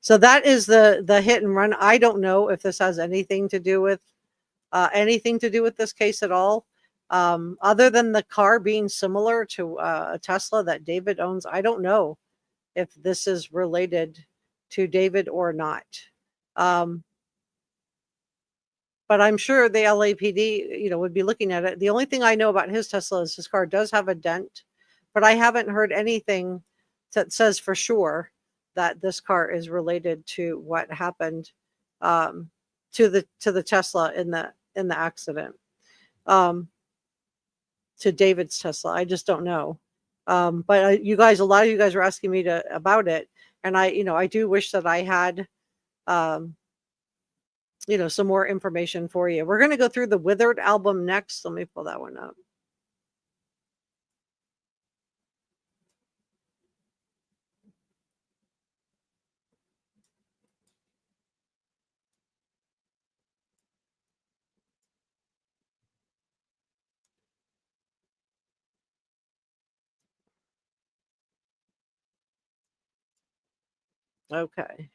So that is the hit and run. I don't know if this has anything to do with this case at all. Other than the car being similar to a Tesla that David owns, I don't know if this is related to David or not. But I'm sure the LAPD, would be looking at it. The only thing I know about his Tesla is his car does have a dent, but I haven't heard anything that says for sure that this car is related to what happened to the Tesla in the accident. To David's Tesla. I just don't know. But a lot of you guys were asking me about it. And I do wish that I had, some more information for you. We're going to go through the Withered album next. Let me pull that one up. Okay.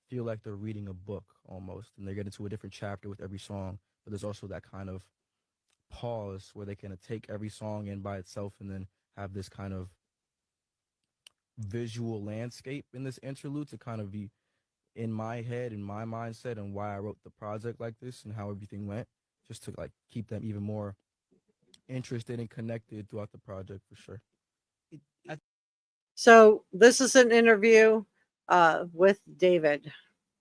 Feel like they're reading a book almost, and they get into a different chapter with every song. But there's also that kind of pause where they kind of take every song in by itself and then have this kind of visual landscape in this interlude to kind of be in my head, in my mindset, and why I wrote the project like this and how everything went, just to like keep them even more interested and connected throughout the project for sure. So this is an interview with David.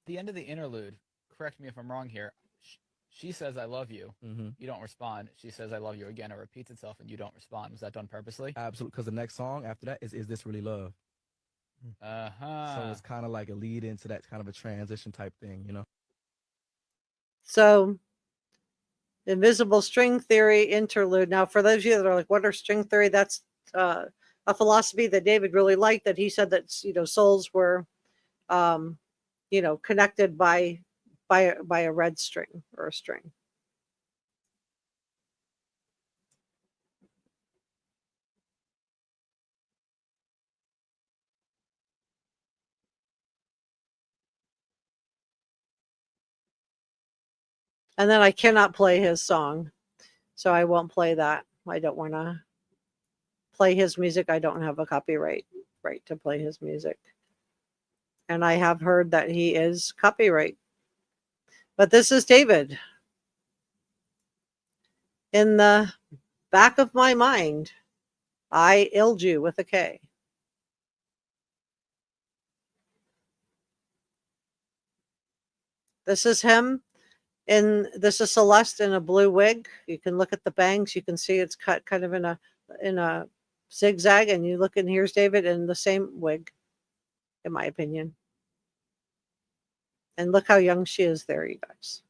The end of the interlude, correct me if I'm wrong here, she says, "I love you." Mm-hmm. You don't respond. She says, "I love you" again. It repeats itself, and you don't respond. Was that done purposely? Absolutely, because the next song after that is This Really Love? So it's kind of like a lead into that kind of a transition type thing, So invisible string theory interlude. Now, for those of you that are like, what are string theory? That's a philosophy that David really liked, that he said that, souls were, connected by a red string or a string. And then I cannot play his song, so I won't play that. I don't want to play his music. I don't have a copyright right to play his music. And I have heard that he is copyright. But this is David. In the back of my mind, I illed you with a K. This is him. This is Celeste in a blue wig. You can look at the bangs. You can see it's cut kind of in a zigzag. And you look, and here's David in the same wig, in my opinion. And look how young she is there, you guys.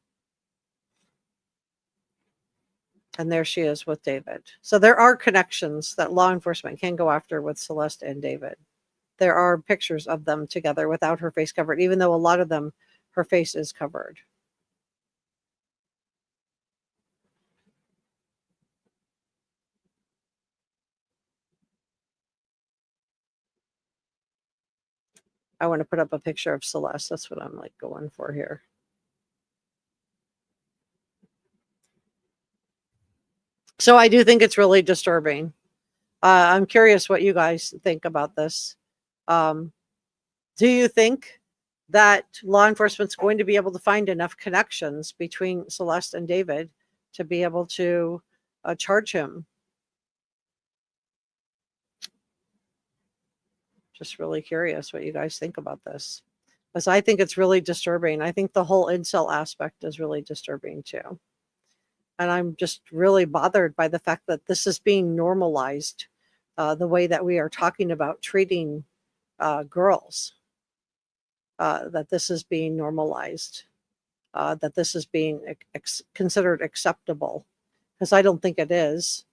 And there she is with David. So there are connections that law enforcement can go after with Celeste and David. There are pictures of them together without her face covered, even though a lot of them, her face is covered. I want to put up a picture of Celeste. That's what I'm like going for here. So I do think it's really disturbing. I'm curious what you guys think about this. Do you think that law enforcement's going to be able to find enough connections between Celeste and David to be able to charge him? Just really curious what you guys think about this. because I think it's really disturbing. I think the whole incel aspect is really disturbing too. And I'm just really bothered by the fact that this is being normalized, the way that we are talking about treating girls, that this is being normalized, that this is being considered acceptable, because I don't think it is.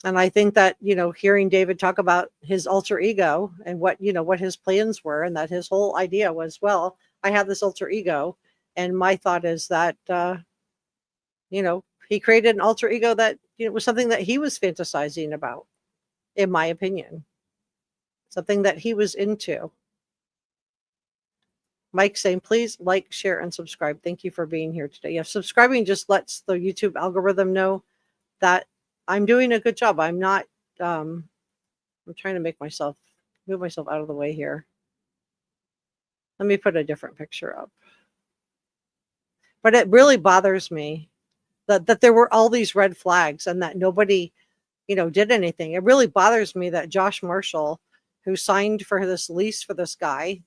And I think that, hearing David talk about his alter ego and what his plans were, and that his whole idea was, well, I have this alter ego. And my thought is that, he created an alter ego that, was something that he was fantasizing about, in my opinion, something that he was into. Mike saying, please like, share, and subscribe. Thank you for being here today. Yeah, subscribing just lets the YouTube algorithm know that I'm doing a good job. I'm not, I'm trying to move myself out of the way here. Let me put a different picture up. But it really bothers me that there were all these red flags and that nobody, did anything. It really bothers me that Josh Marshall, who signed for this lease for this guy,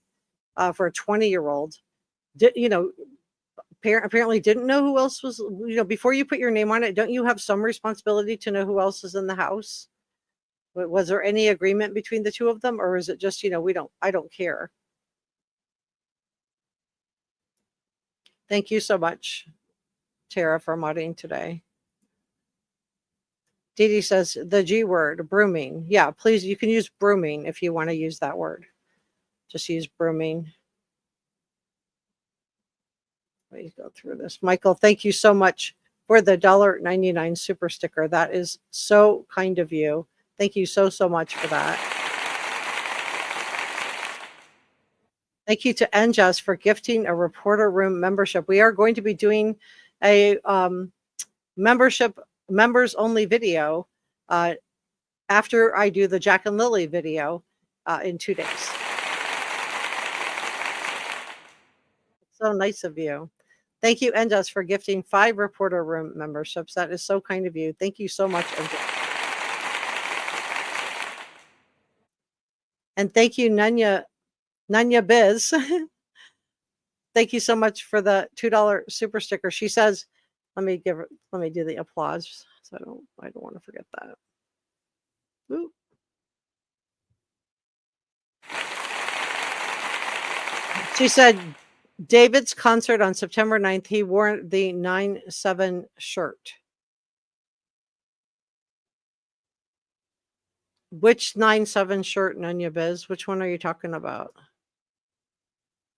for a 20-year-old, apparently didn't know who else was, before you put your name on it, don't you have some responsibility to know who else is in the house? Was there any agreement between the two of them, or is it just, I don't care? Thank you so much, Tara, for modding today. Dee Dee says the G word, brooming. Yeah, please, you can use brooming if you want to use that word. Just use brooming. Let me go through this. Michael, thank you so much for the $1.99 super sticker. That is so kind of you. Thank you so much for that. Thank you to NJS for gifting a reporter room membership. We are going to be doing a members only video after I do the Jack and Lily video in 2 days. So nice of you. Thank you, NJS, for gifting 5 reporter room memberships. That is so kind of you. Thank you so much, NJS. And thank you, Nanya Biz. Thank you so much for the $2 super sticker. She says, let me do the applause, so I don't want to forget that. Ooh. She said, David's concert on September 9th, he wore the 9/7 shirt. Which 9/7 shirt, Nanya Biz? Which one are you talking about?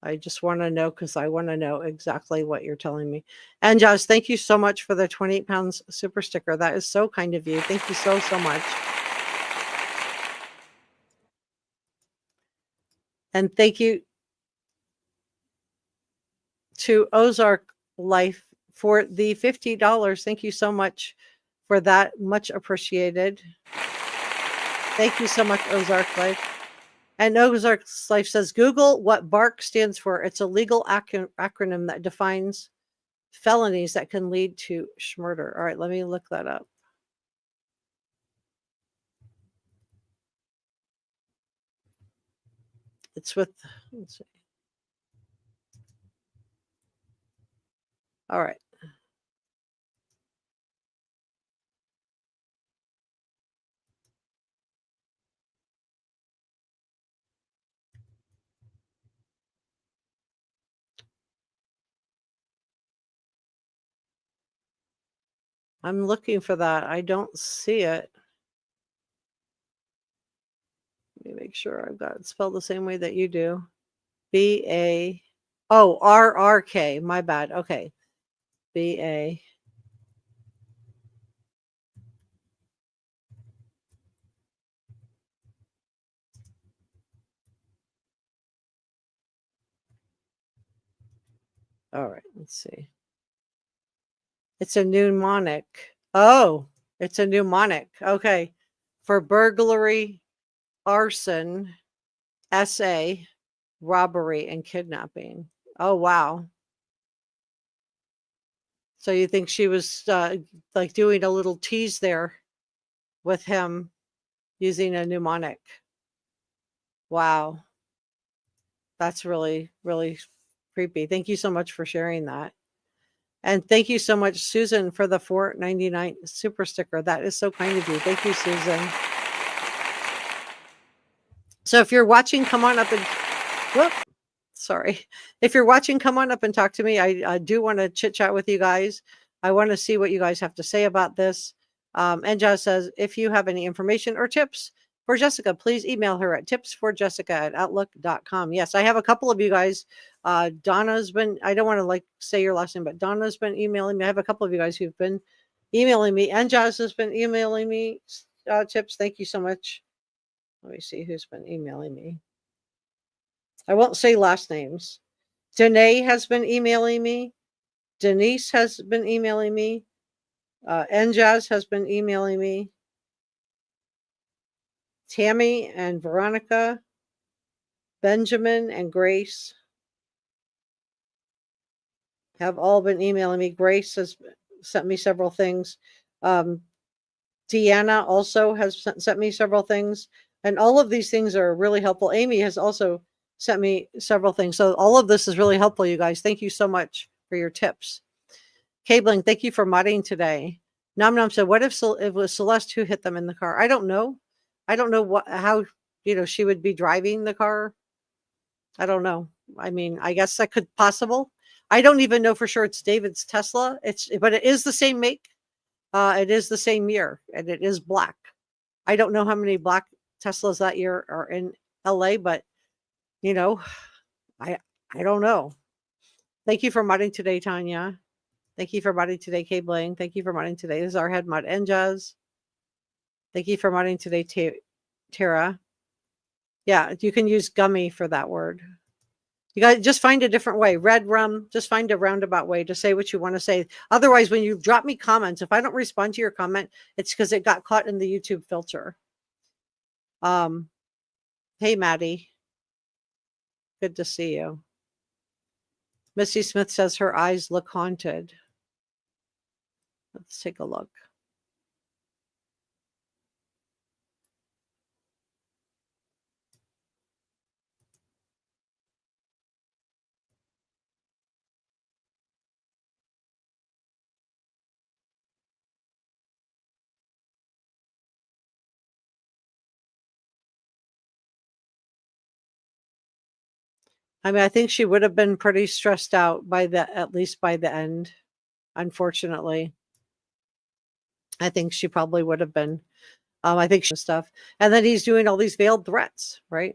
I just want to know, because I want to know exactly what you're telling me. And Josh, thank you so much for the 28 pounds super sticker. That is so kind of you. Thank you so much. And thank you to Ozark Life for the $50. Thank you so much for that. Much appreciated. Thank you so much, Ozark Life. And Ozark Life says, Google what BARC stands for. It's a legal acronym that defines felonies that can lead to murder. All right, let me look that up. It's with, let's see. All right. I'm looking for that. I don't see it. Let me make sure I've got it spelled the same way that you do. B-A, oh, R-R-K, my bad. Okay. B-A. All right, let's see. It's a mnemonic. Oh, it's a mnemonic. Okay. For burglary, arson, SA, robbery, and kidnapping. Oh, wow. So you think she was like doing a little tease there with him using a mnemonic? Wow. That's really, really creepy. Thank you so much for sharing that. And thank you so much, Susan, for the $4.99 super sticker. That is so kind of you. Thank you, Susan. So if you're watching, come on up and whoop, sorry. If you're watching, come on up and talk to me. I do want to chit chat with you guys. I want to see what you guys have to say about this. And Jazz says, if you have any information or tips for Jessica, please email her at tipsforjessica@outlook.com. Yes, I have a couple of you guys. Donna's been, I don't want to like say your last name, but Donna's been emailing me. I have a couple of you guys who've been emailing me, and Jazz has been emailing me tips. Thank you so much. Let me see who's been emailing me. I won't say last names. Danae has been emailing me. Denise has been emailing me. Njaz has been emailing me. Tammy and Veronica. Benjamin and Grace have all been emailing me. Grace has sent me several things. Deanna also has sent me several things. And all of these things are really helpful. Amy has also sent me several things. So all of this is really helpful, you guys. Thank you so much for your tips. Cabling, thank you for modding today. Nom Nom said, what if it was Celeste who hit them in the car? I don't know. I don't know how, she would be driving the car. I don't know. I mean, I guess that could possible. I don't even know for sure it's David's Tesla. But it is the same make. It is the same year, and it is black. I don't know how many black Teslas that year are in LA, but I don't know. Thank you for modding today, Tanya. Thank you for modding today, Cabling. Thank you for modding today. This is our head mod, Njaz. Thank you for modding today, Tara. Yeah, you can use gummy for that word. You got to just find a different way. Red rum, just find a roundabout way to say what you want to say. Otherwise, when you drop me comments, if I don't respond to your comment, it's because it got caught in the YouTube filter. Hey, Maddie. Good to see you. Missy Smith says her eyes look haunted. Let's take a look. I mean, I think she would have been pretty stressed out at least by the end, unfortunately. I think she probably would have been. I think stuff. And then he's doing all these veiled threats, right?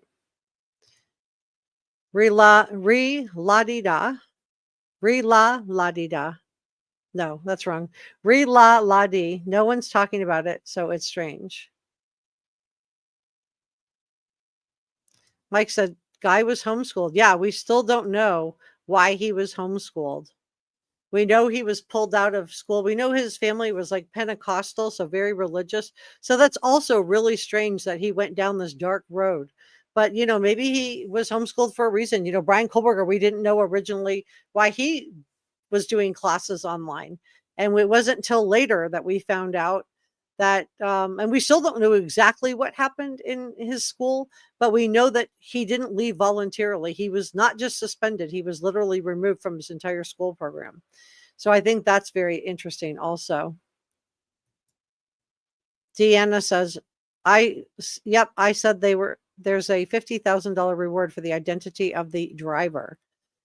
Re-la-di-da. Re-la-la-di-da. No, that's wrong. Re-la-la-di. No one's talking about it, so it's strange. Mike said, guy was homeschooled. Yeah, we still don't know why he was homeschooled. We know he was pulled out of school. We know his family was like Pentecostal, so very religious. So that's also really strange that he went down this dark road. But, maybe he was homeschooled for a reason. Brian Kohlberger, we didn't know originally why he was doing classes online. And it wasn't until later that we found out that, and we still don't know exactly what happened in his school, but we know that he didn't leave voluntarily. He was not just suspended, he was literally removed from his entire school program. So I think that's very interesting also. Deanna says, I said there's a $50,000 reward for the identity of the driver.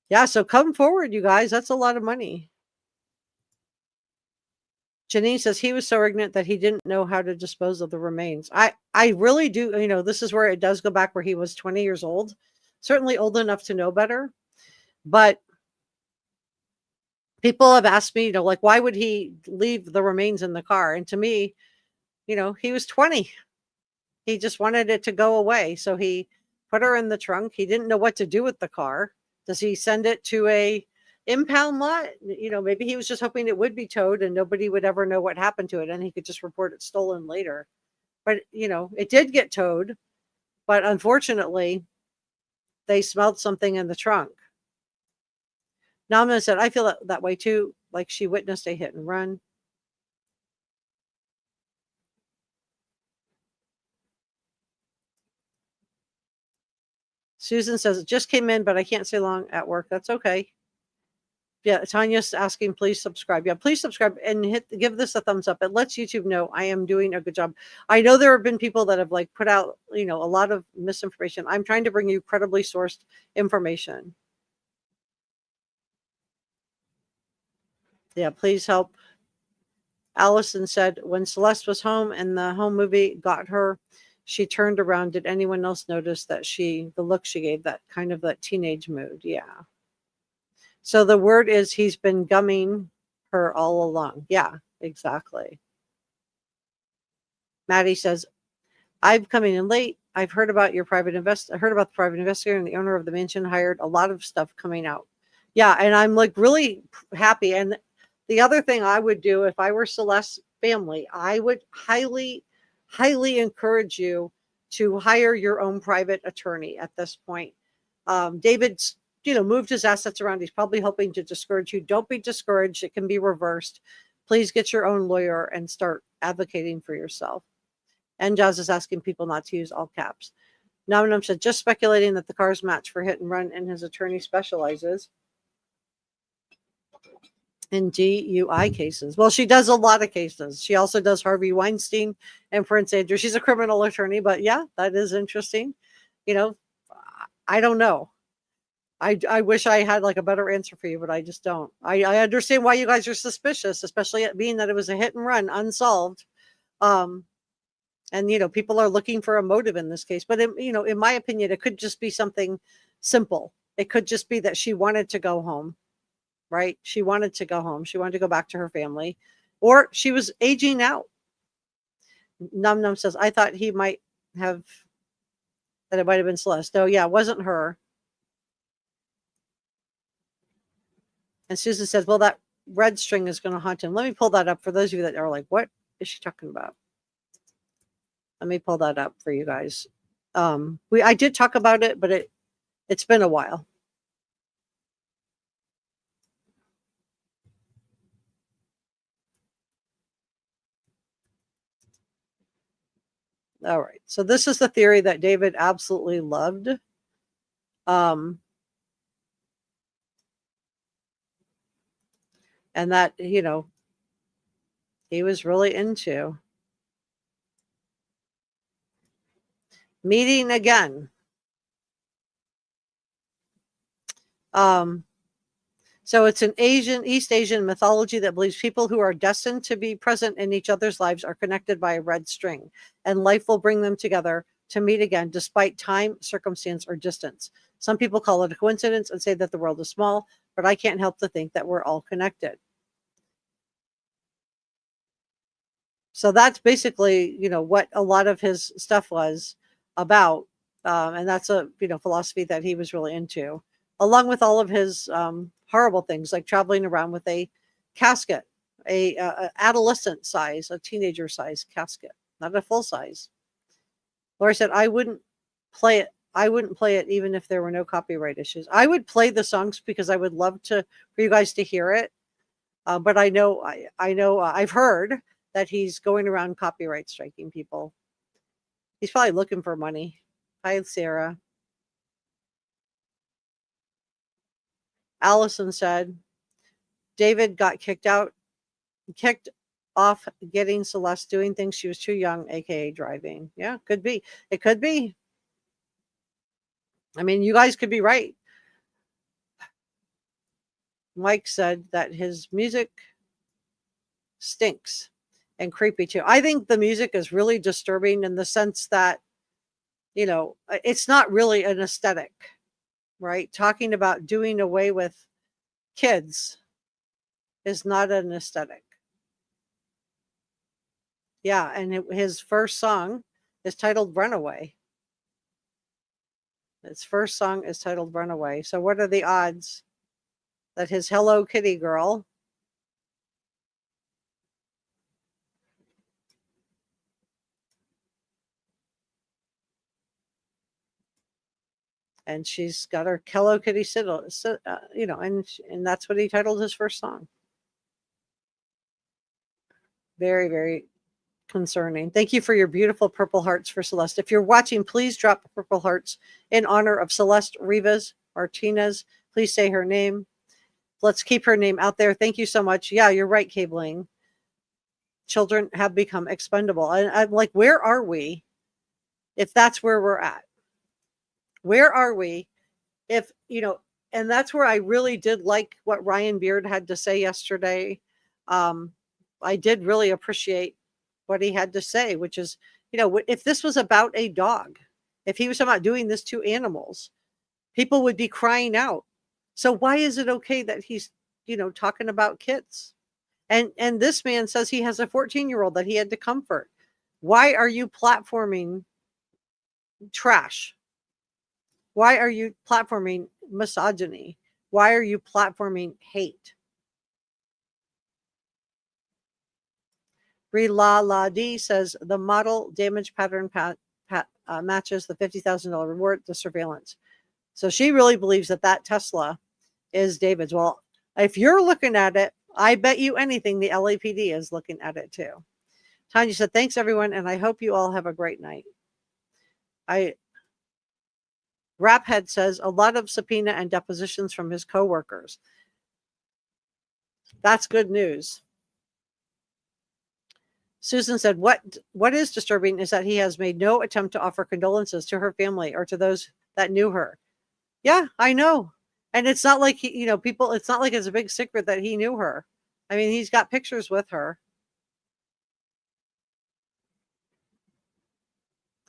Yeah, so come forward, you guys. That's a lot of money. Janine says he was so ignorant that he didn't know how to dispose of the remains. I really do, this is where it does go back where he was 20 years old, certainly old enough to know better. But people have asked me, like, why would he leave the remains in the car? And to me, he was 20. He just wanted it to go away. So he put her in the trunk. He didn't know what to do with the car. Does he send it to a impound lot? Maybe he was just hoping it would be towed and nobody would ever know what happened to it and he could just report it stolen later. But, it did get towed. But unfortunately, they smelled something in the trunk. Namna said, I feel that way too. Like she witnessed a hit and run. Susan says, it just came in, but I can't stay long at work. That's okay. Yeah, Tanya's asking, please subscribe. Yeah, please subscribe and give this a thumbs up. It lets YouTube know I am doing a good job. I know there have been people that have like put out, a lot of misinformation. I'm trying to bring you credibly sourced information. Yeah, please help. Allison said, when Celeste was home and the home movie got her, she turned around. Did anyone else notice that the look she gave, that kind of that teenage mood? Yeah. So the word is he's been gumming her all along. Yeah, exactly. Maddie says, I'm coming in late. I've heard about I heard about the private investigator, and the owner of the mansion hired a lot of stuff coming out. Yeah, and I'm like really happy. And the other thing I would do if I were Celeste's family, I would highly, highly encourage you to hire your own private attorney at this point. David's, moved his assets around. He's probably hoping to discourage you. Don't be discouraged. It can be reversed. Please get your own lawyer and start advocating for yourself. And Jazz is asking people not to use all caps. Num said, just speculating that the cars match for hit and run, and his attorney specializes in DUI cases. Well, she does a lot of cases. She also does Harvey Weinstein and Prince Andrew. She's a criminal attorney, but yeah, that is interesting. I don't know. I wish I had like a better answer for you, but I just don't. I understand why you guys are suspicious, especially being that it was a hit and run, unsolved. And people are looking for a motive in this case. But in my opinion, it could just be something simple. It could just be that she wanted to go home, right? She wanted to go home. She wanted to go back to her family, or she was aging out. Num says, I thought he might have that it might have been Celeste. No, yeah, it wasn't her. And Susan says, well, that red string is going to haunt him. Let me pull that up for those of you that are like, what is she talking about? Let me pull that up for you guys. I did talk about it, but it's been a while. All right. So this is the theory that David absolutely loved. And that, he was really into. Meeting again. So it's an East Asian mythology that believes people who are destined to be present in each other's lives are connected by a red string, and life will bring them together to meet again despite time, circumstance, or distance. Some people call it a coincidence and say that the world is small, but I can't help to think that we're all connected. So that's basically, what a lot of his stuff was about. And that's a, philosophy that he was really into, along with all of his horrible things, like traveling around with a casket, a adolescent size, a teenager size casket, not a full size. Laura said, I wouldn't play it. I wouldn't play it even if there were no copyright issues. I would play the songs because I would love for you guys to hear it. But I know I've heard that he's going around copyright striking people. He's probably looking for money. Hi, Sarah. Allison said, David got kicked off getting Celeste doing things she was too young, aka driving. Yeah, could be. It could be. I mean, you guys could be right. Mike said that his music stinks and creepy too. I think the music is really disturbing in the sense that, it's not really an aesthetic, right? Talking about doing away with kids is not an aesthetic. Yeah, and his first song is titled Runaway. His first song is titled Runaway. So what are the odds that his Hello Kitty girl and she's got her Hello Kitty and that's what he titled his first song. Very, very concerning. Thank you for your beautiful purple hearts for Celeste. If you're watching, please drop purple hearts in honor of Celeste Rivas Martinez. Please say her name. Let's keep her name out there. Thank you so much. Yeah, you're right, Cabling. Children have become expendable. And I'm like, where are we if that's where we're at? Where are we if, and that's where I really did like what Ryan Beard had to say yesterday. I did really appreciate what he had to say, which is, if this was about a dog, if he was about doing this to animals, people would be crying out. So why is it okay that he's, talking about kids? And this man says he has a 14-year-old that he had to comfort. Why are you platforming trash? Why are you platforming misogyny? Why are you platforming hate? La D says the model damage pattern matches the $50,000 reward, the surveillance. So she really believes that Tesla is David's. Well, if you're looking at it, I bet you anything the LAPD is looking at it too. Tanya said, thanks everyone, and I hope you all have a great night. Raphead says a lot of subpoena and depositions from his coworkers. That's good news. Susan said, what is disturbing is that he has made no attempt to offer condolences to her family or to those that knew her. Yeah, I know. And it's not like it's not like it's a big secret that he knew her. I mean, he's got pictures with her.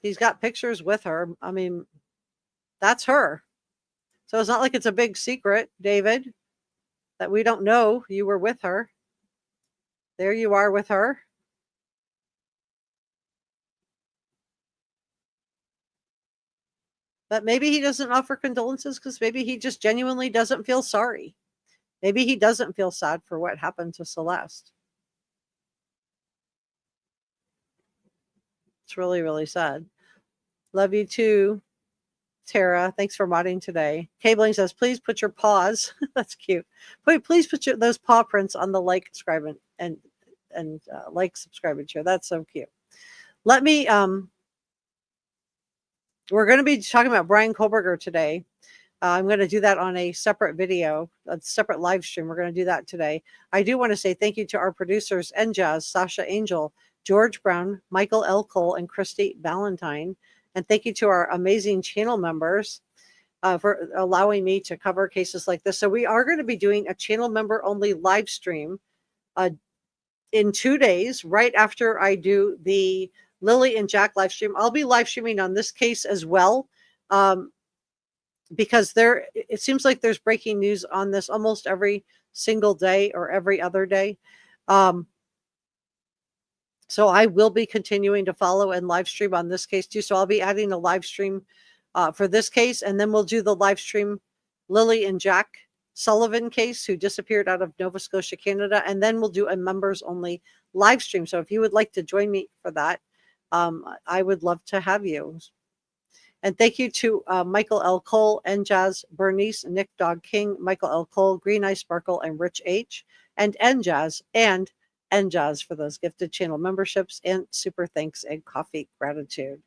He's got pictures with her. I mean, that's her. So it's not like it's a big secret, David, that we don't know you were with her. There you are with her. But maybe he doesn't offer condolences because maybe he just genuinely doesn't feel sorry. Maybe he doesn't feel sad for what happened to Celeste. It's really, really sad. Love you too, Tara. Thanks for modding today. Cabling says, please put your paws. That's cute. Please put those paw prints on the like, subscribe, and like, subscribe, and share. That's so cute. Let me, we're going to be talking about Brian Kohlberger today. I'm going to do that on a separate video, a separate live stream. We're going to do that today. I do want to say thank you to our producers, Njaz, Sasha Angel, George Brown, Michael L. Cole, and Christy Valentine. And thank you to our amazing channel members for allowing me to cover cases like this. So we are going to be doing a channel member only live stream in 2 days, right after I do the Lily and Jack live stream. I'll be live streaming on this case as well. Because it seems like there's breaking news on this almost every single day or every other day. So I will be continuing to follow and live stream on this case too. So I'll be adding a live stream for this case, and then we'll do the live stream Lily and Jack Sullivan case, who disappeared out of Nova Scotia, Canada, and then we'll do a members only live stream. So if you would like to join me for that, I would love to have you. And thank you to Michael L. Cole, Njaz, Bernice, Nick Dog King, Michael L. Cole, Green Eye Sparkle, and Rich H, and Njaz for those gifted channel memberships and super thanks and coffee gratitude.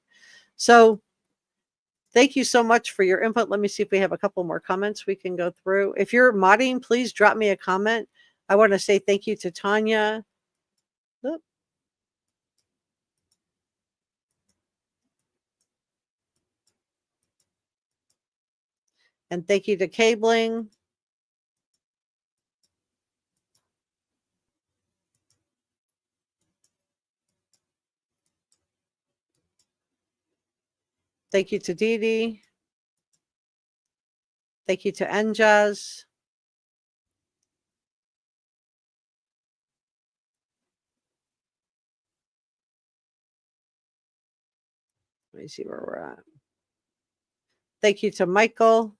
So thank you so much for your input. Let me see if we have a couple more comments we can go through. If you're modding, please drop me a comment. I want to say thank you to Tanya. Oop. And thank you to Cabling. Thank you to Dee Dee. Thank you to Njaz. Let me see where we're at. Thank you to Michael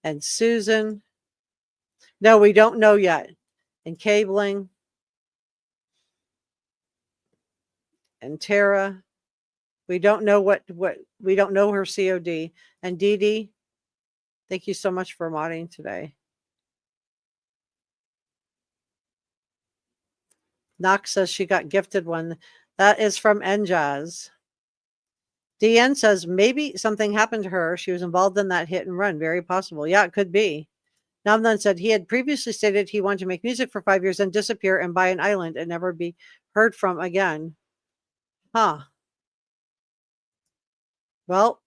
and Susan. No, we don't know yet. And Cabling and Tara. We don't know what we don't know her COD. And Dee Dee, thank you so much for modding today. Knox says she got gifted one. That is from NJazz. DN says maybe something happened to her. She was involved in that hit and run. Very possible. Yeah, it could be. Namdan said he had previously stated he wanted to make music for 5 years and disappear and buy an island and never be heard from again. Huh. Well,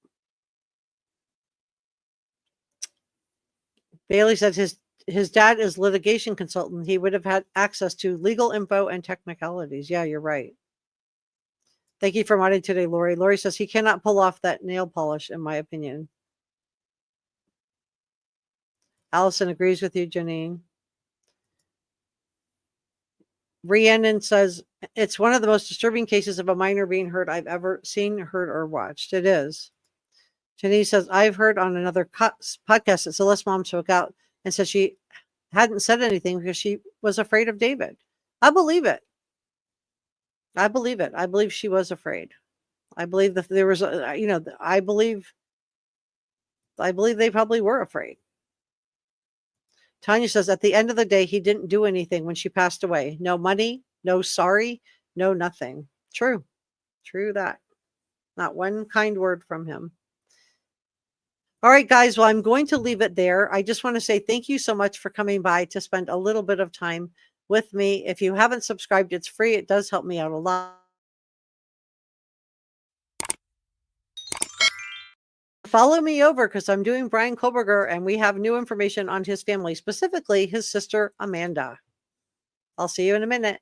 Bailey said his dad is litigation consultant. He would have had access to legal info and technicalities. Yeah, you're right. Thank you for modding today, Lori. Lori says he cannot pull off that nail polish, in my opinion. Allison agrees with you, Janine. Rhiannon says it's one of the most disturbing cases of a minor being hurt I've ever seen, heard, or watched. It is. Janine says, I've heard on another podcast that Celeste's mom spoke out and said she hadn't said anything because she was afraid of David. I believe it. I believe it. I believe she was afraid. I believe that there was, I believe they probably were afraid. Tanya says, at the end of the day, he didn't do anything when she passed away. No money, no sorry, no nothing. True. True that. Not one kind word from him. All right, guys. Well, I'm going to leave it there. I just want to say thank you so much for coming by to spend a little bit of time with me. If you haven't subscribed, it's free. It does help me out a lot. Follow me over because I'm doing Brian Koberger and we have new information on his family, specifically his sister, Amanda. I'll see you in a minute.